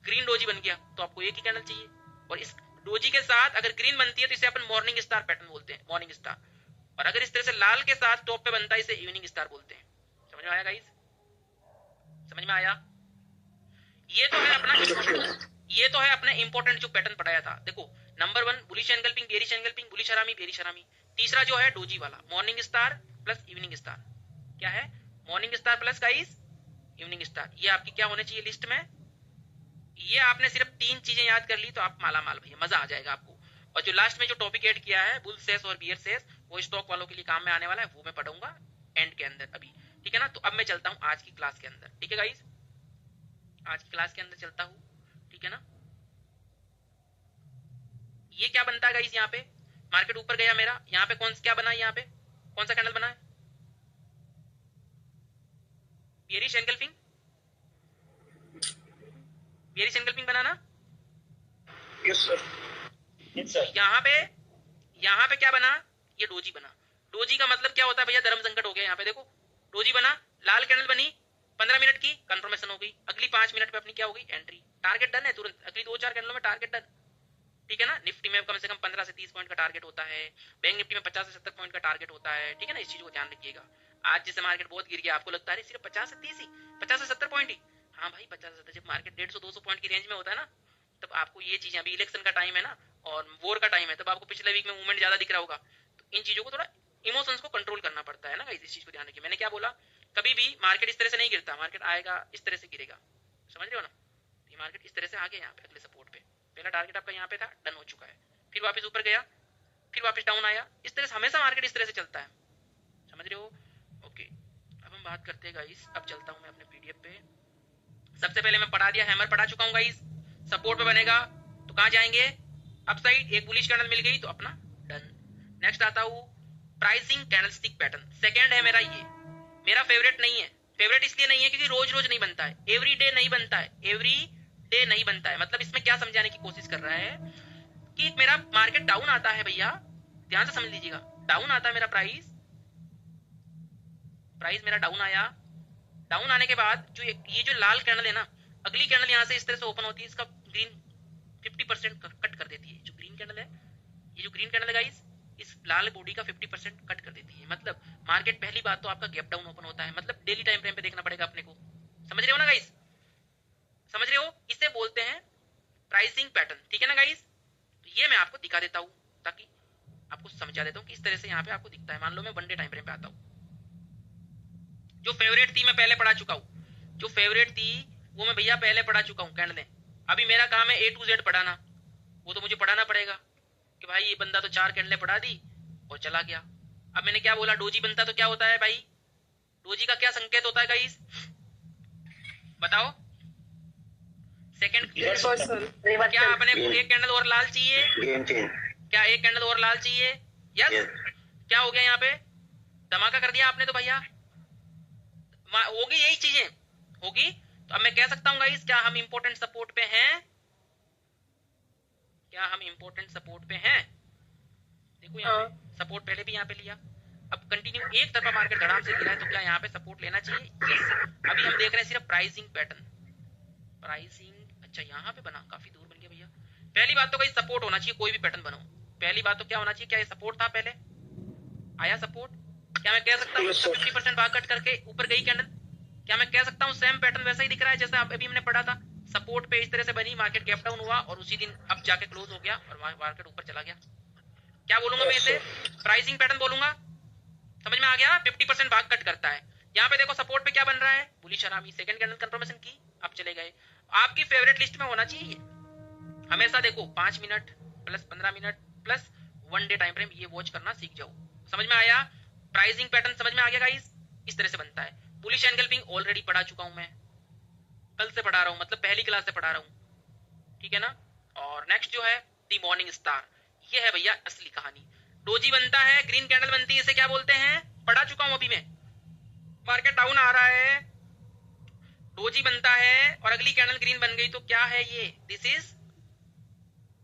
ग्रीन डोजी बन गया तो आपको एक ही कैंडल चाहिए। और इस डोजी के साथ अगर ग्रीन बनती है तो इसे अपन मॉर्निंग स्टार पैटर्न बोलते हैं, मॉर्निंग स्टार। और अगर इस तरह से लाल के साथ टॉप पे बनता है इसे इवनिंग स्टार बोलते हैं। समझ में आया गाइस, समझ में आया। ये तो है अपना इंपॉर्टेंट जो पैटर्न पढ़ाया था। देखो number 1 bullish engulfing, bearish engulfing, bullish हरामी, बेरिश हरामी। तीसरा जो है डोजी वाला, morning star plus evening star. क्या है, morning star plus guys evening star. ये आपकी क्या होने चाहिए लिस्ट में, ये आपने सिर्फ 3 चीजें याद कर ली तो आप माला माल भैया, मजा आ जाएगा आपको। और जो लास्ट में जो टॉपिक ऐड किया है बुल सेस और बियर सेस, वो स्टॉक वालों के लिए काम में आने वाला है, वो मैं पढ़ूंगा एंड के अंदर अभी, ठीक है ना। तो अब मैं चलता हूँ आज की क्लास के अंदर, ठीक है गाइस, आज की क्लास के अंदर चलता हूँ, ठीक है ना। ये क्या बनता है गाइस, यहाँ पे मार्केट ऊपर गया मेरा, यहाँ पे क्या बना है, यहाँ पे कौन सा कैंडल बना है, बेयरिश एंगल्फिंग, बेयरिश एंगल्फिंग बना ना। Yes sir. यहाँ पे क्या बना, ये डोजी बना। डोजी का मतलब क्या होता है भैया, धर्म संकट हो गया। यहाँ पे देखो डोजी बना, लाल कैंडल बनी, 15 मिनट की कंफर्मेशन हो गई, अगली 5 मिनट पे अपनी क्या हो गई, एंट्री, टारगेट डन है तुरंत, अगली 2-4 कैंडलों में टारगेट डन। ठीक है ना। निफ्टी में कम से कम 15 से 30 पॉइंट का टारगेट होता है, बैंक निफ्टी में 50 से 70 पॉइंट का टारगेट होता है। ठीक है ना, इस चीज को ध्यान रखिएगा। आज जैसे मार्केट बहुत गिर गया, आपको लगता है सिर्फ 50 से 30 ही, 50 से 70 पॉइंट ही, हाँ भाई 50 से 70, जब मार्केट 150-200 पॉइंट की रेंज में होता है ना, तब आपको ये चीजें, अभी इलेक्शन का टाइम है ना और वॉर का टाइम है, तब आपको पिछले वीक में मूवमेंट ज्यादा दिख रहा होगा। तो इन चीजों को थोड़ा इमोशंस को कंट्रोल करना पड़ता है ना गाइस, इस चीज को ध्यान रखिए। मैंने क्या बोला, कभी भी मार्केट इस तरह से नहीं गिरता, मार्केट आएगा इस तरह से गिरेगा, समझ रहे हो ना। ये मार्केट इस तरह से आ गया यहाँ पे अगले सपोर्ट पे, पहला टारगेट आपका यहाँ पे था, डन हो चुका है, फिर वापस ऊपर गया, फिर वापस डाउन आया, इस तरह से हमेशा मार्केट इस तरह से चलता है, समझ रहे हो। ओके, अब हम बात करते हैं गाइस, अब चलता हूँ मैं अपने पीडीएफ पे। सबसे पहले मैं पढ़ा दिया, हैमर पढ़ा चुका हूँ गाइस, सपोर्ट पे बनेगा तो कहाँ जाएंगे, अपसाइड, एक बुलिश कैंडल मिल गई तो अपना डन। नेक्स्ट आता हूँ प्राइसिंग कैंडलस्टिक पैटर्न, सेकंड है मेरा, ये मेरा फेवरेट नहीं है। फेवरेट इसलिए नहीं है क्योंकि रोज रोज नहीं बनता है, एवरी डे नहीं बनता है, एवरी डे नहीं बनता है। मतलब इसमें क्या समझाने की कोशिश कर रहा है कि मेरा मार्केट डाउन आता है भैया, ध्यान से समझ लीजिएगा, डाउन आता है मेरा प्राइस मेरा डाउन आया, डाउन आने के बाद जो ये जो लाल कैंडल है ना, अगली कैंडल यहाँ से इस तरह से ओपन होती है, इसका ग्रीन 50% कट कर देती है। जो ग्रीन कैंडल है, ये जो ग्रीन कैंडल है गाइस, इस लाल बॉडी का 50% कट कर देती है। मतलब मार्केट पहली बात तो आपका गैप डाउन ओपन होता है, मतलब डेली टाइम फ्रेम पे देखना पड़ेगा अपने को, समझ रहे हो ना गाइस, समझ रहे हो, इसे बोलते हैं प्राइसिंग पैटर्न। ठीक है ना गाइस, तो ये मैं आपको दिखा देता हूँ ताकि आपको समझा देता हूँ कि इस तरह से यहाँ पे आपको दिखता है। मान लो मैं 1 डे टाइम फ्रेम पे आता हूँ, जो फेवरेट थी मैं पहले पढ़ा चुका हूँ, जो फेवरेट थी वो मैं भैया पहले पढ़ा चुका हूँ कैंडलें। अभी मेरा काम है A to Z पढ़ाना, वो तो मुझे पढ़ाना पड़ेगा कि भाई ये बंदा तो 4 कैंडलें पढ़ा दी और चला गया। अब मैंने क्या बोला, डोजी बनता तो क्या होता है भाई, डोजी का क्या संकेत होता है गाइस, बताओ। सेकंड, क्या अपने एक कैंडल और लाल चाहिए, क्या एक कैंडल और लाल चाहिए, यस। क्या हो गया यहाँ पे, धमाका कर दिया आपने तो भैया, होगी यही चीजें होगी। तो अब मैं कह सकता हूँ गाइस, क्या हम इंपॉर्टेंट सपोर्ट पे हैं, क्या हम इंपॉर्टेंट सपोर्ट पे हैं। देखो यहाँ पे सपोर्ट पहले भी यहाँ पे लिया, अब कंटिन्यू एक तरफा मार्केट धड़ाम से गिरा है, तो क्या यहाँ पे सपोर्ट लेना चाहिए, यस। अभी हम देख रहे हैं सिर्फ प्राइसिंग पैटर्न, प्राइसिंग, अच्छा यहाँ पे बना, काफी दूर बन गया भैया। पहली बात तो गाइस सपोर्ट होना चाहिए, कोई भी पैटर्न बनाओ, पहली बात तो क्या होना चाहिए, क्या ये सपोर्ट था, पहले आया सपोर्ट, क्या मैं कह सकता हूँ 50% भाग कट करके ऊपर गई कैंडल, क्या मैं कह सकता हूँ सेम पैटर्न वैसा ही दिख रहा है जैसा अभी हमने पढ़ा था, सपोर्ट पे इस तरह से बनी, मार्केट गैप डाउन हुआ और उसी दिन अब जाके क्लोज हो गया और मार्केट ऊपर चला गया। क्या बोलूंगा मैं इसे, प्राइसिंग पैटर्न बोलूंगा, समझ में आ गया। 50% भाग कट करता है। यहाँ पे देखो सपोर्ट पे क्या बन रहा है, बुलिश हरामी, सेकंड कैंडल कंफर्मेशन की, अब चले गए। आपकी फेवरेट लिस्ट में होना चाहिए हमेशा, देखो 5 minute plus 15 minute plus 1 day time frame, ये वॉच करना सीख जाओ। समझ में आया, प्राइसिंग पैटर्न समझ में आ गया गाइस, इस तरह से बनता है। बुलिश एंगल्फिंग ऑलरेडी पढ़ा चुका हूं मैं, कल से पढ़ा रहा हूं, मतलब पहली क्लास से पढ़ा रहा हूं, ठीक है ना। और नेक्स्ट जो है दी मॉर्निंग स्टार, ये है भैया असली कहानी। डोजी बनता है, ग्रीन कैंडल बनती है, इसे क्या बोलते हैं, पढ़ा चुका हूं अभी मैं। मार्केट डाउन आ रहा है, डोजी बनता है और अगली कैंडल ग्रीन बन गई तो क्या है ये, दिस इज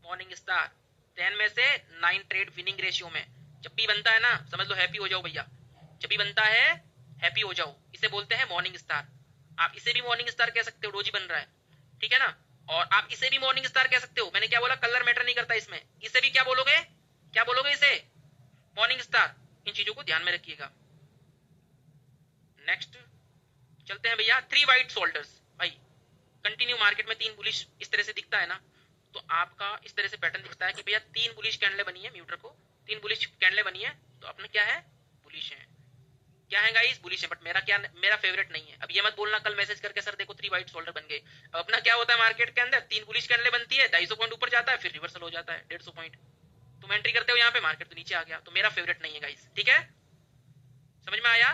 मॉर्निंग स्टार। 10 में से 9 ट्रेड विनिंग रेशियो में जब भी बनता है ना, समझ लो हैप्पी हो जाओ भैया, जब भी बनता है हैप्पी हो जाओ, इसे बोलते हैं मॉर्निंग स्टार। आप इसे भी मॉर्निंग स्टार कह सकते हो, डोजी बन रहा है, ठीक है ना। और आप इसे भी मॉर्निंग स्टार कह सकते हो, मैंने क्या बोला, कलर मैटर नहीं करता इसमें, इसे भी क्या बोलोगे, क्या बोलोगे इसे, मॉर्निंग स्टार। इन चीजों को ध्यान में रखिएगा। नेक्स्ट चलते हैं भैया, 3 वाइट शोल्डर्स। भाई कंटिन्यू मार्केट में 3 बुलिश इस तरह से दिखता है ना, तो आपका इस तरह से पैटर्न दिखता है कि भैया 3 बुलिश कैंडलें बनी है, म्यूटर को 3 बुलिश कैंडलें बनी है, तो अपने क्या है, बुलिश है, क्या है गाइस, बुलिश है। बट मेरा फेवरेट नहीं है। अब ये मत बोलना कल मैसेज करके सर देखो 3 वाइट शोल्डर बन गए। अब अपना क्या होता है मार्केट के अंदर, 3 बुलिश कैंडलें बनती है, 250 पॉइंट ऊपर जाता है, फिर रिवर्सल हो जाता है 150 पॉइंट, तुम एंट्री करते हो यहाँ पे, मार्केट तो नीचे आ गया, तो मेरा फेवरेट नहीं है गाइस, ठीक है, समझ में आया।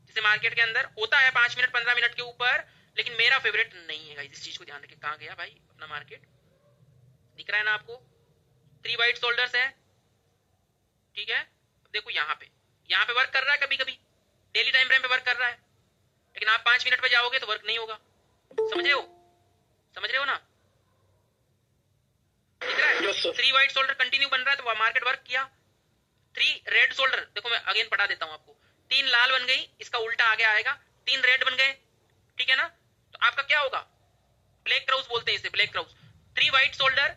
जैसे मार्केट के अंदर होता है 5 मिनट 15 मिनट के ऊपर, लेकिन मेरा फेवरेट नहीं है गाइस, इस चीज को ध्यान रखिए। कहाँ गया भाई अपना मार्केट, दिख रहा है ना आपको, 3 वाइट शोल्डर्स है, ठीक है, देखो यहाँ पे वर्क कर रहा है, कभी कभी डेली टाइम फ्रेम पे वर्क कर रहा है, लेकिन आप 5 मिनट पे जाओगे तो वर्क नहीं होगा। समझ रहे हो ना? दिख रहा है? Yes, sir. 3 white shoulder continue बन रहा है तो मार्केट वर्क किया। 3 रेड शोल्डर, देखो मैं अगेन पढ़ा देता हूं आपको। 3 लाल बन गई, इसका उल्टा आगे आएगा। 3 रेड बन गए, ठीक है ना? तो आपका क्या होगा? ब्लैक क्राउस बोलते हैं इसे, ब्लैक क्राउस। 3 व्हाइट शोल्डर,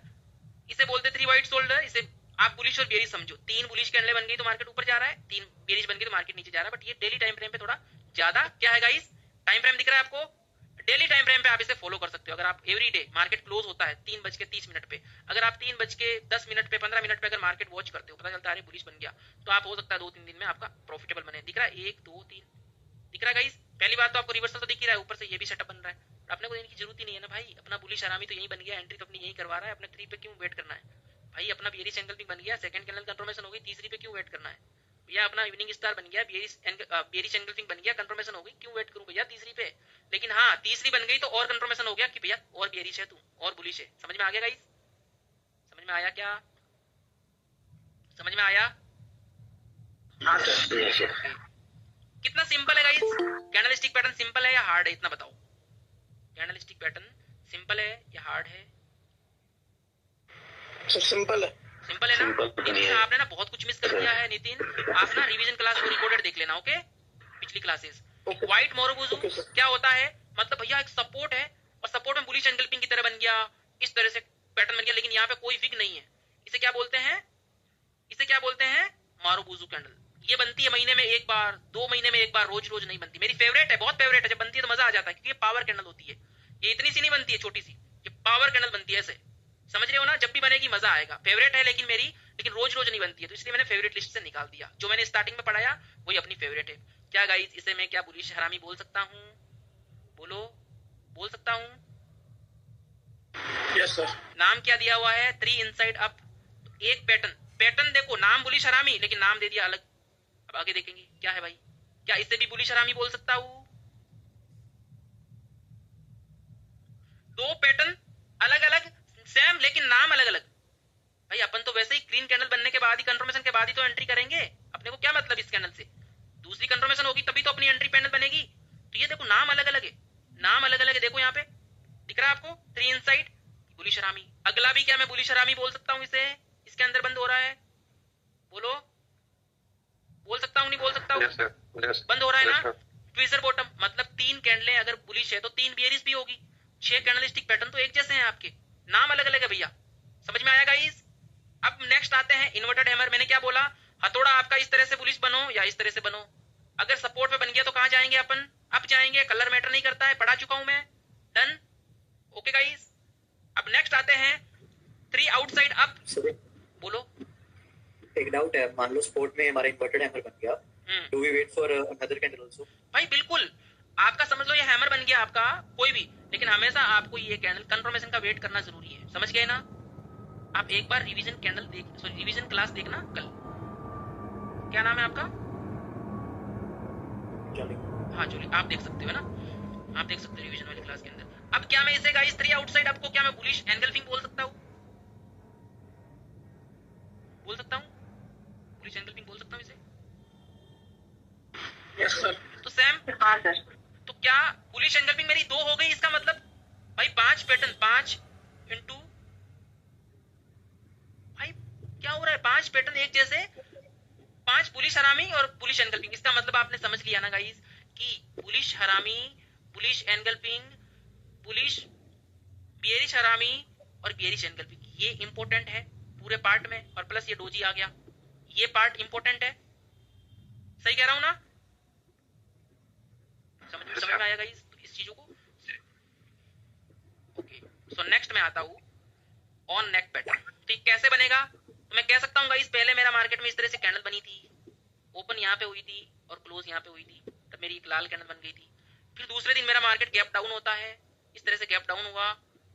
इसे बोलते 3 व्हाइट शोल्डर। इसे आप बुलिश और बेरिश समझो। 3 बुलिश कैंडल बन गई तो मार्केट ऊपर जा रहा है, 3 बेरिश बन गई तो मार्केट नीचे जा रहा है। बट ये डेली टाइम फ्रेम पे थोड़ा ज्यादा क्या है गाइस, टाइम फ्रेम दिख रहा है आपको? डेली टाइम फ्रेम पे आप इसे फॉलो कर सकते हो। अगर आप एवरी डे मार्केट क्लोज होता है 3:30 पे, अगर आप 3:10 पे 15 मिनट पे अगर मार्केट वॉच करते हो, पता चलता है बुलिश बन गया, तो आप हो सकता है 2-3 दिन में आपका प्रॉफिटेबल बने। दिख रहा है 1 2 3 दिख रहा है गाइस? पहली बात तो आपको रिवर्सल तो दिख ही रहा है, ऊपर से ये भी सेटअप बन रहा है। अपने को देने की जरूरत ही नहीं है ना भाई, अपना बुलिश आरामी तो यही बन गया, एंट्री तो अपनी यही करवा रहा है, अपने 3 पे क्यों वेट करना है भाई? अपना बेरिश एंगल भी बन गया, सेकंड कैंडल कंफर्मेशन हो गई, तीसरी पे क्यों वेट करना है भैया? अपना इवनिंग स्टार बन गया, बेरिश एंगल्फिंग बन गया, कंफर्मेशन हो गई, क्यों वेट करूं भैया तीसरी पे? लेकिन हाँ, तीसरी बन गई तो और कंफर्मेशन हो गया कि भैया और बेरिश है तू, और बुलिश है। समझ में आ गया गाइस? समझ में आया क्या? समझ में आया? हाँ सर। कितना सिंपल है गाइस? कैंडलस्टिक पैटर्न सिंपल है या हार्ड है, इतना बताओ। कैंडलस्टिक पैटर्न सिंपल है या हार्ड है? सर सिंपल है। सिंपल है ना? नितिन आपने ना बहुत कुछ मिस कर दिया है नितिन। आप ना रिवीजन क्लास को रिकॉर्डेड देख लेना, ओके? पिछली क्लासेस। व्हाइट मोरोबुजू क्या होता है? मतलब भैया एक सपोर्ट है और सपोर्ट में बुलिश एंगल्फिंग की तरह बन गया, इस तरह से पैटर्न बन गया, लेकिन यहाँ पे कोई विग नहीं है। इसे क्या बोलते हैं? इसे क्या बोलते हैं? मारोबुजू कैंडल। ये बनती है महीने में एक बार, 2 महीने में एक बार, रोज रोज नहीं बनती। मेरी फेवरेट है, बहुत फेवरेट है। जब बनती है तो मजा आ जाता है, क्योंकि ये पावर कैंडल होती है। ये इतनी सी नहीं बनती है, छोटी सी, ये पावर कैंडल बनती है ऐसे। समझ रहे हो ना? जब भी बनेगी मजा आएगा। फेवरेट है लेकिन मेरी, लेकिन रोज रोज नहीं बनती है, तो इसलिए मैंने फेवरेट लिस्ट से निकाल दिया। जो मैंने स्टार्टिंग में पढ़ाया वही अपनी फेवरेट है। क्या गाइस, इसे मैं क्या बुलिश हरामी बोल सकता हूँ? बोलो, बोल सकता हूँ? Yes sir. नाम क्या दिया हुआ है? 3 इनसाइड अप। एक पैटर्न देखो, नाम बुलिश हरामी, लेकिन नाम दे दिया अलग। अब आगे देखेंगे क्या है भाई। क्या इसे भी बुलिश हरामी बोल सकता हूँ? 2 पैटर्न अलग अलग, सेम लेकिन नाम अलग अलग। भाई अपन तो वैसे ही ग्रीन कैंडल बनने के बाद ही, कंफर्मेशन के बाद ही तो एंट्री करेंगे। अपने को क्या मतलब इस कैंडल से? दूसरी कंफर्मेशन होगी तभी तो अपनी एंट्री पैनल बनेगी। तो ये देखो नाम अलग अलग है, नाम अलग अलग है। देखो यहाँ पे दिख रहा है आपको 3 इनसाइड बुलिश हरामी। अगला भी क्या मैं बुलिश हरामी बोल सकता हूँ इसे? इसके अंदर बंद हो रहा है, बोलो, बोल सकता हूँ नहीं बोल सकता हूँ? बंद हो रहा है ना? ट्विजर बॉटम, मतलब 3 कैंडलें अगर बुलिश है तो 3 बियरिश भी होगी। 6 कैंडलस्टिक पैटर्न तो एक जैसे हैं आपके, नाम अलग अलग है भैया। समझ में आया गाइस? अब नेक्स्ट आते हैं इन्वर्टेड हैमर। मैंने क्या बोला? हथौड़ा आपका इस तरह से बुलिश बनो या इस तरह से बनो। अगर सपोर्ट पे बन गया तो कहां जाएंगे अपन? अप जाएंगे, कलर मैटर नहीं करता है, पढ़ा चुका हूं मैं। Done, okay guys. अब नेक्स्ट आते हैं 3 आउटसाइड अप। बोलो। एक डाउट है, मान लो स्पोर्ट में हमारा इन्वर्टेड हैमर बन गया, do we wait for another candle also? भाई बिल्कुल, आपका समझ लो ये हैमर बन गया आपका कोई भी, लेकिन हमेशा आपको ये कैंडल कंफर्मेशन का वेट करना जरूरी है। समझ गए ना? आप एक बार रिवीजन कैंडल देख, सॉरी रिवीजन क्लास देखना कल। क्या नाम है आपका? हाँ जूली, आप देख सकते हो ना, आप देख सकते हो रिवीजन वाली क्लास के अंदर। अब क्या मैं इसे गाइस 3 आउटसाइड आपको क्या मैं बुलिश एंगल्फिंग बोल सकता हूँ? बोल सकता हूँ? बुलिश एंगल्फिंग बोल सकता हूँ इसे? Yes sir. तो सैम, हाँ सर। तो क्या बुलिश एंगल्फिंग मेरी 2 हो गई? इसका मतलब भाई 5 पैटर्न, 5 इंटू भाई क्या हो रहा है? 5 पैटर्न एक जैसे, 5 बुलिश हरामी और बुलिश एंगल्फिंग। इसका मतलब आपने समझ लिया ना गाइस कि बुलिश हरामी, बुलिश एंगल्फिंग, बुलिश बियरिश हरामी और बियरिश एंगल्फिंग, ये इंपॉर्टेंट है पूरे पार्ट में। और प्लस ये डोजी आ गया, ये पार्ट इंपॉर्टेंट है। सही कह रहा हूं ना? समझ में आया गाइस इस चीजों को? ओके, सो नेक्स्ट में आता हूं ऑन नेक पैटर्न। ठीक, कैसे बनेगा? तो मैं कह सकता हूं गाइस, पहले मेरा मार्केट में इस तरह से कैंडल बनी थी, ओपन यहाँ पे हुई थी और क्लोज यहाँ पे हुई थी, तब मेरी एक लाल कैंडल बन गई थी। फिर दूसरे दिन मेरा मार्केट गैप डाउन होता है, इस तरह से गैप डाउन हुआ,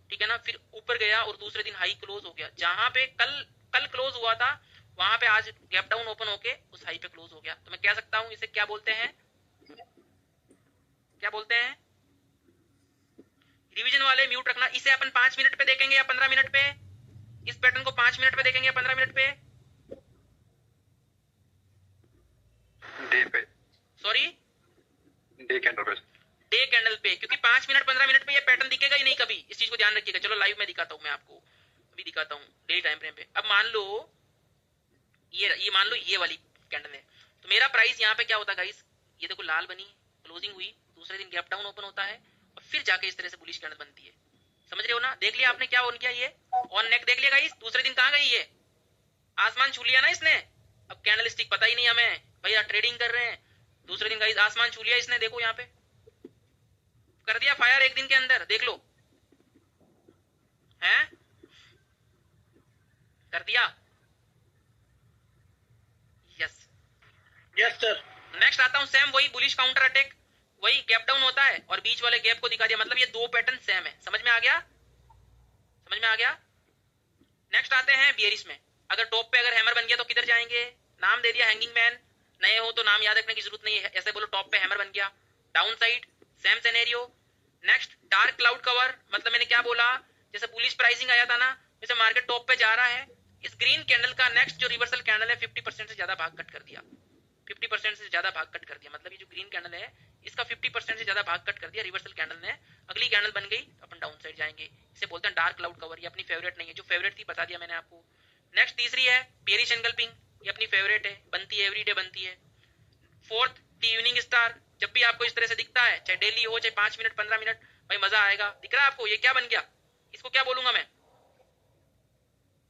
ठीक है ना? फिर ऊपर गया और दूसरे दिन हाई क्लोज हो गया। जहां पे कल क्लोज हुआ था वहां पे आज गैप डाउन ओपन होके उस हाई पे क्लोज हो गया। तो मैं कह सकता हूं इसे क्या बोलते हैं? क्या बोलते हैं? रिवीजन वाले म्यूट रखना। इसे अपन 5 मिनट पे देखेंगे या 15 मिनट पे? इस पैटर्न को 5 मिनट पे देखेंगे या 15 मिनट पे? डे पे, सॉरी डे कैंडल पे, डे कैंडल पे, क्योंकि 5 मिनट 15 मिनट पे ये पैटर्न दिखेगा ही नहीं कभी, इस चीज को ध्यान रखिएगा। चलो लाइव में दिखाता हूँ मैं आपको, अभी दिखाता हूँ डेली टाइम फ्रेम पे। अब मान लो ये मान लो ये वाली कैंडल है, तो मेरा प्राइस यहाँ पे क्या होता है गाइस, ये देखो लाल बनी, क्लोजिंग हुई, दूसरे दिन गैप डाउन ओपन होता है और फिर जाके इस तरह से बुलिश कैंडल बनती है। समझ रहे हो ना? देख लिया आपने क्या ऑन किया, ये ऑन नेक देख लिया गाइस, दूसरे दिन कहाँ गई ये, आसमान छू लिया ना इसने। अब कैंडल स्टिक पता ही नहीं हमें, भैया ट्रेडिंग कर रहे हैं, दूसरे दिन गाइस आसमान छू लिया इसने, देखो यहाँ पे कर दिया फायर एक दिन के अंदर, देख लो हैं, कर दिया। Yes yes sir. नेक्स्ट आता हूं सेम, वही बुलिश काउंटर अटैक, वही गैप डाउन होता है और बीच वाले गैप को दिखा दिया, मतलब ये दो पैटर्न सेम है। समझ में आ गया? समझ में आ गया? नेक्स्ट आते हैं बियरिश में। अगर टॉप पे अगर हैमर बन गया तो किधर जाएंगे, नाम दे दिया हैंगिंग मैन, नए हो तो नाम याद रखने की जरूरत नहीं है, ऐसे बोलो टॉप पे हैमर बन गया, down side same scenario. Next dark cloud cover, मतलब मैंने क्या बोला, जैसे बुलिश प्राइसिंग आया था ना, जैसे मार्केट टॉप पे जा रहा है, इस ग्रीन कैंडल का नेक्स्ट जो रिवर्सल कैंडल है 50% से ज्यादा भाग कट कर दिया, 50% से ज्यादा भाग कट कर दिया, मतलब ये जो ग्रीन कैंडल है इसका 50% से ज्यादा भाग कट कर दिया रिवर्सल कैंडल ने। अगली कैंडल बन गई तो अपन डाउन साइड जाएंगे, इसे बोलते हैं डार्क क्लाउड कवर। ये अपनी फेवरेट नहीं है, जो फेवरेट थी बता दिया मैंने आपको। नेक्स्ट तीसरी है बेयरिश एंगल्पिंग, ये अपनी फेवरेट है, बनती है एवरीडे बनती है। फोर्थ दी इवनिंग स्टार, जब भी आपको इस तरह से दिखता है, चाहे डेली हो चाहे 5 मिनट 15 मिनट, भाई मजा आएगा। दिख रहा है आपको ये क्या बन गया, इसको क्या बोलूंगा मैं,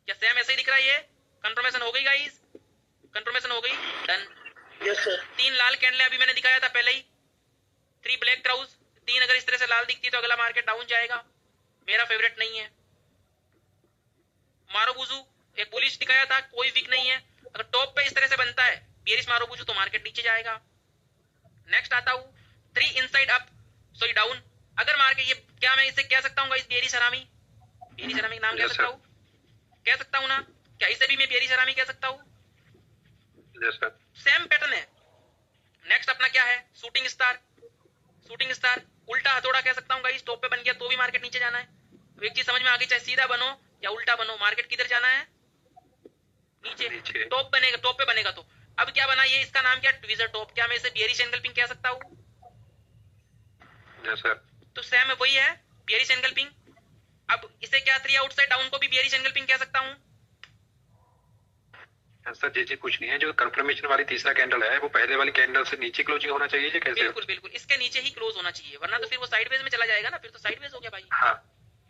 क्या सेम ऐसे ही दिख रहा है? ये कंफर्मेशन हो गई गाइस, कंफर्मेशन हो गई, डन। Yes sir. 3 लाल कैंडलें अभी मैंने दिखाया था पहले ही, 3 ब्लैक क्राउज, 3 अगर इस तरह से लाल दिखती है तो अगला मार्केट डाउन जाएगा, मेरा फेवरेट नहीं है। मारोबुजू एक बुलिश दिखाया था, कोई वीक नहीं है, अगर टॉप पे इस तरह से बनता है बियरिश मारोबुजू तो मार्केट नीचे जाएगा। नेक्स्ट आता हूं 3 इनसाइड अप सॉरी डाउन, अगर मार्केट ये क्या मैं इसे कह सकता हूँ गाइस बियरिश हरामी, बियरिश हरामी नाम कह सकता हूँ, कह सकता हूँ ना, क्या इसे भी मैं बियरिश हरामी कह सकता हूँ? सेम पैटर्न है। नेक्स्ट अपना क्या है, शूटिंग स्टार, शूटिंग स्टार उल्टा हथौड़ा कह सकता हूँ गाइस, टॉप पे बन गया तो भी मार्केट नीचे जाना है। अब एक चीज समझ में आ गई, चाहे सीधा बनो या उल्टा बनो, मार्केट किधर जाना है, नीचे। टॉप बनेगा, टॉप पे बनेगा तो अब क्या बना ये, इसका नाम क्या, ट्विजर टॉप, क्या मैं इसे बियरिश एंगल्पिंग कह सकता हूँ? तो सेम वही है बियरिश एंगल्पिंग। अब इसे क्या 3 आउटसाइड डाउन को भी बियरिश एंगल्पिंग कह सकता हूँ? सर जी कुछ नहीं है, जो कंफर्मेशन वाली तीसरा कैंडल है वो पहले वाली कैंडल से नीचे क्लोजिंग होना चाहिए, कैसे? बिल्कुल बिल्कुल, इसके नीचे ही क्लोज होना चाहिए, वरना तो फिर वो साइडवेज में चला जाएगा ना, फिर तो साइडवेज हो गया भाई। हाँ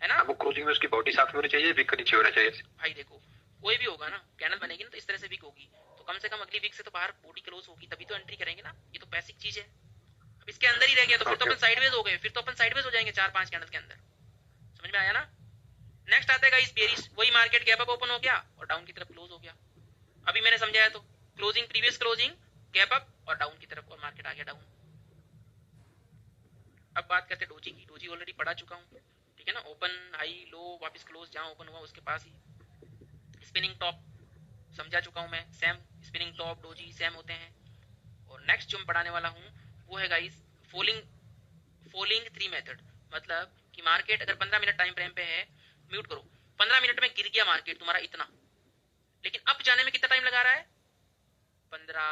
है ना? वो क्लोजिंग में उसकी बॉडी साथ में होनी चाहिए, वीक का नीचे होना चाहिए। भाई देखो कोई भी होगा ना, कैंडल बनेगी ना तो इस तरह से वीक होगी, तो कम से कम अगली वीक से तो बाहर बॉडी क्लोज होगी, तभी तो एंट्री करेंगे ना, ये तो बेसिक चीज है। अब इसके अंदर ही रह गया तो फिर तो अपन साइडवेज हो गए, फिर तो अपन साइडवेज हो जाएंगे 4-5 कैंडल के अंदर। समझ में आया ना? नेक्स्ट आता है इस बेरिश, वही मार्केट गैप अप ओपन हो गया और डाउन की तरफ क्लोज हो गया। अभी मैंने समझाया तो closing, previous closing, gap up और डाउन की तरफ, और मार्केट आ गया डाउन। अब बात करते हैं डोजी की, डोजी ऑलरेडी पढ़ा चुका हूँ, ठीक है ना, ओपन हाई लो वापस क्लोज, जहां ओपन हुआ उसके पास ही। स्पिनिंग टॉप समझा चुका हूं मैं, same spinning top doji same होते हैं। और नेक्स्ट जो मैं पढ़ाने वाला हूं वो है गाइस फॉलिंग 3 मेथड, मतलब कि मार्केट अगर 15 मिनट टाइम फ्रेम पे है, म्यूट करो, 15 मिनट में गिर गया मार्केट तुम्हारा इतना, लेकिन अप जाने में कितना टाइम लगा रहा है, 15,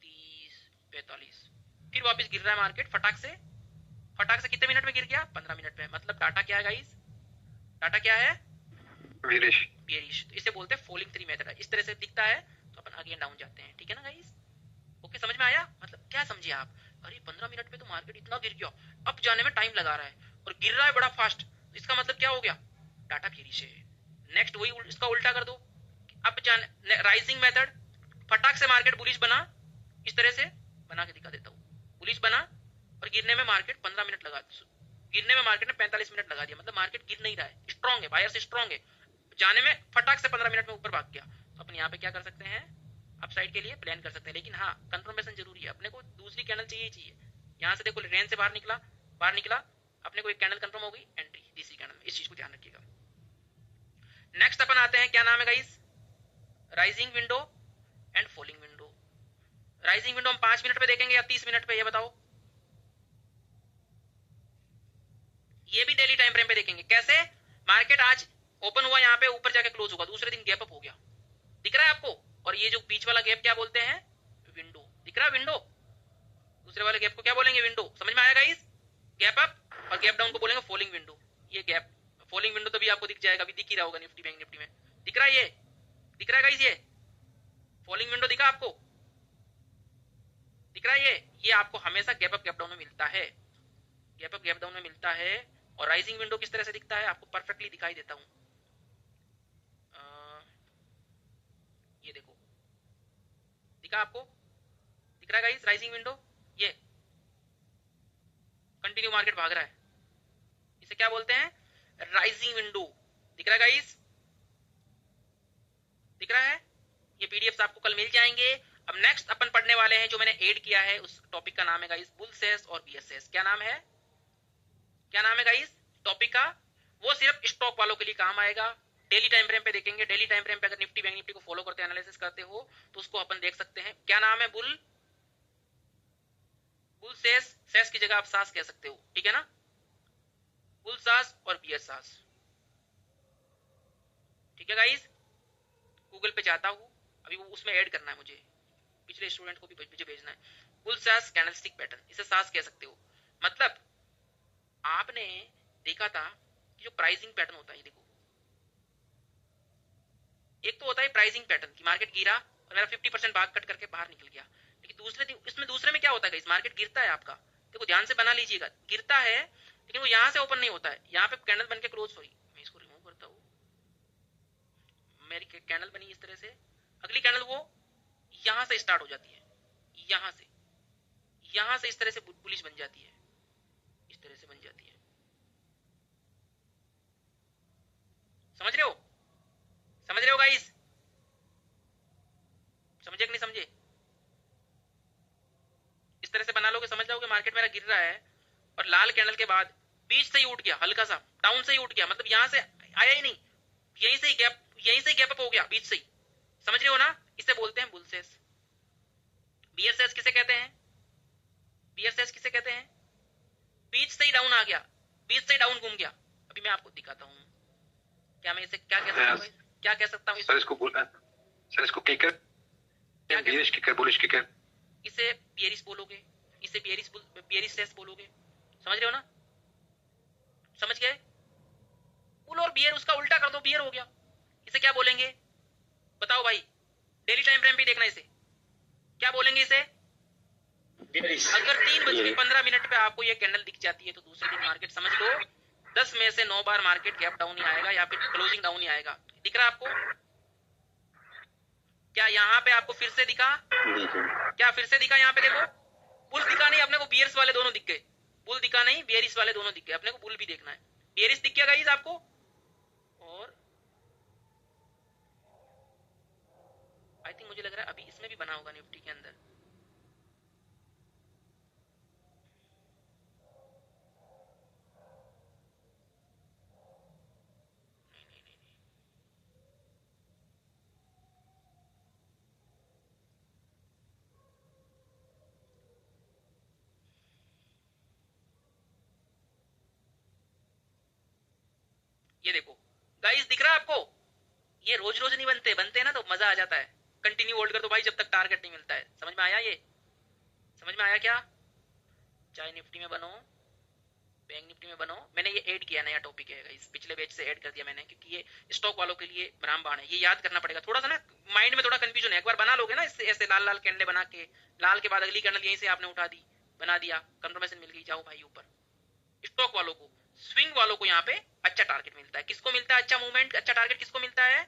30, 45, फिर वापस गिर रहा है मार्केट फटाक से कितने मिनट में गिर गया, 15 मिनट में। मतलब डाटा क्या है गाइस, डाटा क्या है, बेरिश। तो इसे बोलते हैं फॉलिंग 3 मेथड। इस तरह से दिखता है तो अपन अगेन डाउन जाते हैं, ठीक है ना गाइस? ओके, समझ में आया? मतलब क्या समझे आप, अरे 15 मिनट में तो मार्केट इतना गिर गया, अप जाने में टाइम लगा रहा है और गिर रहा है बड़ा फास्ट, तो इसका मतलब क्या हो गया, डाटा बेरिश है। नेक्स्ट वही इसका उल्टा कर दो, अप जाने राइजिंग मेथड, फटाक से मार्केट बुलिश बना, इस तरह से बना के दिखा देता हूँ, बुलिश बना और गिरने में मार्केट 15 मिनट लगा, गिरने में मार्केट ने 45 मिनट लगा दिया, मतलब मार्केट गिर नहीं रहा है, स्ट्रॉन्ग है, बायर से स्ट्रॉन्ग है, जाने में फटाक से 15 मिनट में ऊपर भाग गया। तो अपन यहाँ पे क्या कर सकते हैं, अपसाइड के लिए प्लान कर सकते हैं, लेकिन हाँ कंफर्मेशन जरूरी है, अपने को दूसरी कैंडल चाहिए। यहाँ से देखो रेंज से बाहर निकला, अपने को एक कैंडल कंफर्म हो गई, एंट्री तीसरी कैंडल में, इस चीज को ध्यान रखिएगा। नेक्स्ट अपन आते हैं, क्या नाम है guys, rising window and falling window. Rising window हम 5 मिनट पे देखेंगे या 30 मिनट पे, ये बताओ? ये भी डेली टाइम फ्रेम पे देखेंगे। कैसे, मार्केट आज ओपन हुआ यहाँ पे, ऊपर जाके क्लोज होगा, दूसरे दिन गैप अप हो गया, दिख रहा है आपको, और ये जो बीच वाला गैप क्या बोलते हैं, विंडो दिख रहा है, विंडो, दूसरे वाले गैप को क्या बोलेंगे, विंडो, समझ में आया गाइस। गैप अप और गैप डाउन को बोलेंगे फॉलिंग विंडो। ये गैप फॉलिंग विंडो तभी आपको दिख जाएगा, अभी दिख ही रहा होगा निफ्टी बैंक निफ्टी में, दिख रहा है, ये दिख रहा है गाइस, ये फॉलिंग विंडो दिखा आपको, दिख रहा है, ये आपको हमेशा गैप अप गैप डाउन में मिलता है, गैप अप गैप डाउन में मिलता है। और राइजिंग विंडो किस तरह से दिखता है आपको परफेक्टली दिखाई देता हूं, ये देखो, दिखा आपको, दिख रहा है गाइस राइजिंग विंडो, ये कंटिन्यू मार्केट भाग रहा है, इसे क्या बोलते हैं, राइजिंग विंडो, दिख रहा है गाइस, दिख रहा है। ये पीडीएफ्स आपको कल मिल जाएंगे। अब नेक्स्ट अपन पढ़ने वाले हैं, जो मैंने ऐड किया है उस टॉपिक का नाम है गाइस बुल सेस और बीएसएस। क्या नाम है, क्या नाम है गाइस टॉपिक का, वो सिर्फ स्टॉक वालों के लिए काम आएगा। डेली टाइम फ्रेम पे देखेंगे, डेली टाइम फ्रेम पे अगर निफ्टी बैंक निफ्टी को फॉलो करते एनालिसिस करते हो तो उसको अपन देख सकते हैं। क्या नाम है, बुल सेस, सेस की जगह आप सास कह सकते हो, ठीक है ना, बुल सास और बीएस सास, ठीक है गाइस। गूगल पे जाता हूं अभी, वो उसमें ऐड करना है मुझे, पिछले स्टूडेंट को भी मुझे भेजना है। बुल सास कैंडलस्टिक पैटर्न, इसे सास कह सकते हो। मतलब आपने देखा था कि जो प्राइसिंग पैटर्न होता है, देखो एक तो होता है प्राइसिंग पैटर्न की मार्केट गिरा और मेरा 50% भाग कट करके बाहर निकल गया, लेकिन दूसरे में क्या होता है इस मार्केट गिरता है आपका, देखो ध्यान से बना लीजिएगा, गिरता है लेकिन वो यहां से ओपन नहीं होता है, यहाँ पे कैंडल बन के क्लोज, सॉरी मैं इसको रिमूव करता हूँ, मेरी कैंडल बनी इस तरह से, अगली कैंडल वो यहां से स्टार्ट हो जाती है, यहां से इस तरह से बुलिश बन जाती है, इस तरह से बन जाती है, समझ रहे हो, समझ रहे हो गाइस, समझे कि नहीं समझे, इस तरह से बना लोगे समझ जाओगे मार्केट मेरा गिर रहा है और लाल कैंडल के बाद बीच से ही उठ गया, हल्का सा डाउन से ही उठ गया, मतलब यहां से आया ही नहीं, यहीं से ही गैप अप हो गया बीच से ही, समझ रहे हो ना, इसे बोलते हैं बुल सेस। बियर सेस किसे कहते हैं, बियर सेस किसे कहते हैं, बीच से ही डाउन आ गया, बीच से ही डाउन घूम गया। अभी मैं आपको दिखाता हूं, क्या मैं इसे क्या कह सकता हूं, क्या कह सकता हूं सर, इसको बोलना सर, इसको kicker, bearish kicker, bullish kicker, इसे बियरिश बोलोगे, इसे बियरिश सेस बोलोगे, समझ रहे हो ना, समझ गए, बुल और बियर उसका उल्टा कर दो, बियर हो गया, इसे क्या बोलेंगे बताओ भाई, डेली टाइम फ्रेम पे देखना, इसे क्या बोलेंगे, इसे अगर 3:15 पे आपको ये कैंडल दिख जाती है तो दूसरे दिन मार्केट समझ लो 10 में से 9 बार मार्केट गैप डाउन ही आएगा या फिर क्लोजिंग डाउन ही आएगा। दिख रहा है आपको, क्या यहाँ पे आपको फिर से दिखा, क्या फिर से दिखा, यहाँ पे देखो बुल दिखा नहीं, अपने को बियर्स वाले दोनों दिख गए, बुल दिखा नहीं बियरिस वाले दोनों दिख गए, अपने को बुल भी देखना है, बियरिस दिख गया गाइस आपको, और आई थिंक मुझे लग रहा है अभी इसमें भी बना होगा निफ्टी के अंदर, ये देखो गाइस दिख रहा है आपको, ये रोज रोज नहीं बनते, बनते हैं ना तो मजा आ जाता है, कंटिन्यू होल्ड कर दो भाई जब तक टारगेट नहीं मिलता है, समझ में आया, ये समझ में आया क्या, चाहे निफ्टी में बनो बैंक निफ्टी में बनो, मैंने ये ऐड किया, नया टॉपिक है गाइस, पिछले बैच से ऐड कर दिया मैंने, क्योंकि ये स्टॉक वालों के लिए रामबाण है, ये याद करना पड़ेगा, थोड़ा सा ना माइंड में थोड़ा कंफ्यूजन है, एक बार बना लोगे ना इससे, ऐसे लाल लाल कैंडल बना के, लाल के बाद अगली कैंडल यहीं से आपने उठा दी, बना दिया, कंफर्मेशन मिल गई, जाओ भाई ऊपर। स्टॉक वालों को, स्विंग वालों को यहाँ पे अच्छा टारगेट मिलता है, किसको मिलता है अच्छा मूवमेंट, अच्छा टारगेट किसको मिलता है,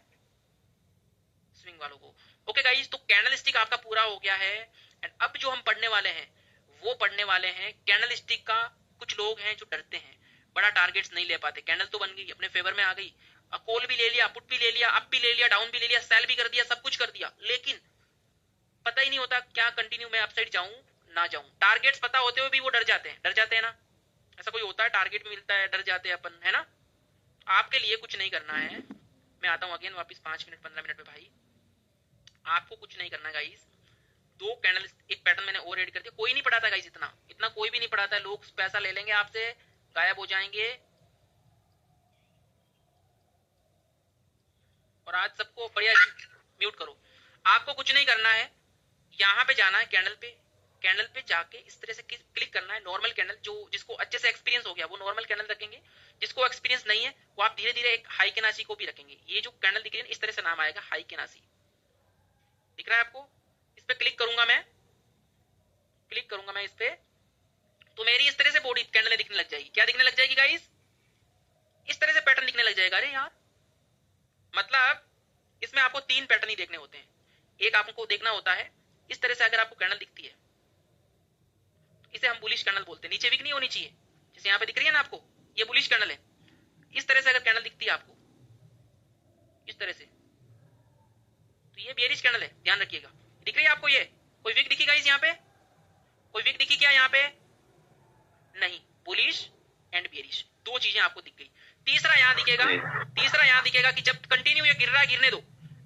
स्विंग वालों को। ओके गाइस, तो कैंडल स्टिक आपका पूरा हो गया है, एंड अब जो हम पढ़ने वाले हैं वो पढ़ने वाले हैं कैंडल स्टिक का। कुछ लोग हैं जो डरते हैं, बड़ा टारगेट्स नहीं ले पाते, कैंडल तो बन गई, अपने फेवर में आ गई, कॉल भी ले लिया, पुट भी ले लिया, अप भी ले लिया, डाउन भी ले लिया, सेल भी कर दिया, सब कुछ कर दिया, लेकिन पता ही नहीं होता क्या कंटिन्यू मैं अपसाइड जाऊं ना जाऊं, टारगेट्स पता होते हुए भी वो डर जाते हैं ना, ऐसा कोई होता है, टारगेट मिलता है डर जाते हैं अपन, है ना। आपके लिए कुछ नहीं करना है, मैं आता हूं अगेन वापस 5 मिनट 15 मिनट में भाई, आपको कुछ नहीं करना गाइस, 2 कैंडल एक पैटर्न मैंने और ऐड कर दिया, कोई नहीं पढ़ाता गाइस, इतना कोई भी नहीं पढ़ाता है, लोग पैसा ले लेंगे आपसे, गायब हो जाएंगे, और आज सबको बढ़िया म्यूट करो, आपको कुछ नहीं करना है, यहाँ पे जाना है कैंडल पे जाके इस तरह से क्लिक करना है। नॉर्मल कैंडल, जो जिसको अच्छे से एक्सपीरियंस हो गया वो नॉर्मल कैंडल रखेंगे, जिसको एक्सपीरियंस नहीं है वो आप धीरे धीरे एक हाई केनासी को भी रखेंगे। ये जो कैंडल दिख रही है इस तरह से नाम आएगा हाई केनासी, दिख रहा है आपको? इस पे क्लिक करूंगा मैं इस पे, तो मेरी इस तरह से बॉडी कैंडल दिखने लग जाएगी। क्या दिखने लग जाएगी गाइस? इस तरह से पैटर्न दिखने लग जाएगा। अरे यार, मतलब इसमें आपको 3 पैटर्न ही देखने होते हैं। एक आपको देखना होता है इस तरह से, अगर आपको कैंडल दिखती है इसे हम बुलिश कैंडल बोलते हैं। नीचे वीक नहीं होनी चाहिए, जैसे यहाँ पे दिख रही है ना आपको, ये बुलिश कैंडल है। इस तरह से अगर कैंडल दिखती है आपको इस तरह से, तो ये बेयरिश कैंडल है, ध्यान रखिएगा। दिख रही है आपको? ये कोई वीक दिखी गाइस? यहाँ पे कोई वीक दिखी क्या? यहाँ पे नहीं, बुलिश एंड बेयरिश, 2 चीजें आपको दिख गई। तीसरा यहाँ दिखेगा कि जब कंटिन्यू ये गिर रहा है, गिरने दो,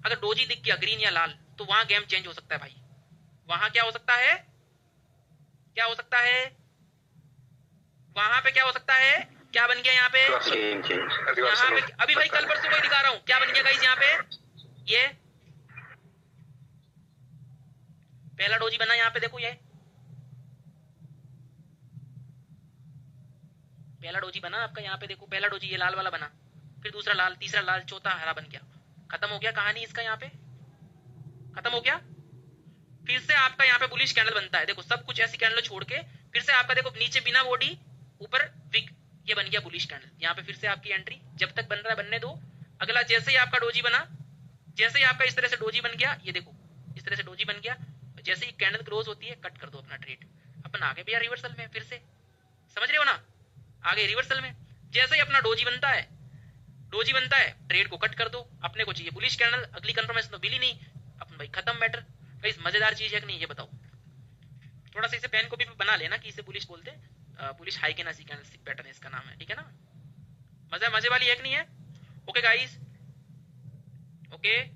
अगर डोजी दिख गया ग्रीन या लाल, तो वहां गेम चेंज हो सकता है भाई। वहां क्या हो सकता है? वहां पे क्या हो सकता है? क्या बन गया यहाँ पे? यहाँ पे अभी भाई कल परसों को दिखा रहा हूं क्या बन गया गाइस। यहाँ पे ये पहला डोजी बना, यहाँ पे देखो, ये पहला डोजी बना आपका। यहाँ पे देखो पहला डोजी ये लाल वाला बना, फिर दूसरा लाल, तीसरा लाल, चौथा हरा बन गया। खत्म हो गया कहानी इसका, यहाँ पे खत्म हो गया। फिर से आपका यहाँ पे बुलिश कैंडल बनता है। देखो सब कुछ ऐसी कैंडल छोड़ के फिर से आपका देखो नीचे बिना बॉडी, ऊपर विक, ये बन गया बुलिश कैंडल। यहाँ पे फिर से आपकी एंट्री, जब तक बन रहा है बनने दो। अगला जैसे ही आपका डोजी बना, जैसे ही आपका इस तरह से डोजी बन गया, ये देखो इस तरह से डोजी बन गया, जैसे ही कैंडल क्लोज होती है कट कर दो अपना ट्रेड। अपन आगे भैया रिवर्सल में, फिर से समझ रहे हो ना, आगे रिवर्सल में जैसे ही अपना डोजी बनता है ट्रेड को कट कर दो। अपने को चाहिए बुलिश कैंडल, अगली कंफर्मेशन तो मिली नहीं, अपन भाई खत्म मैटर। इस मजेदार चीज है कि नहीं ये बताओ? थोड़ा सा इसे पेन को भी बना लेना कि इसे बुलिश बोलते हैं, bullish high candle candlestick pattern इसका नाम है, ठीक है ना? मजे वाली है कि नहीं है? Okay guys, okay.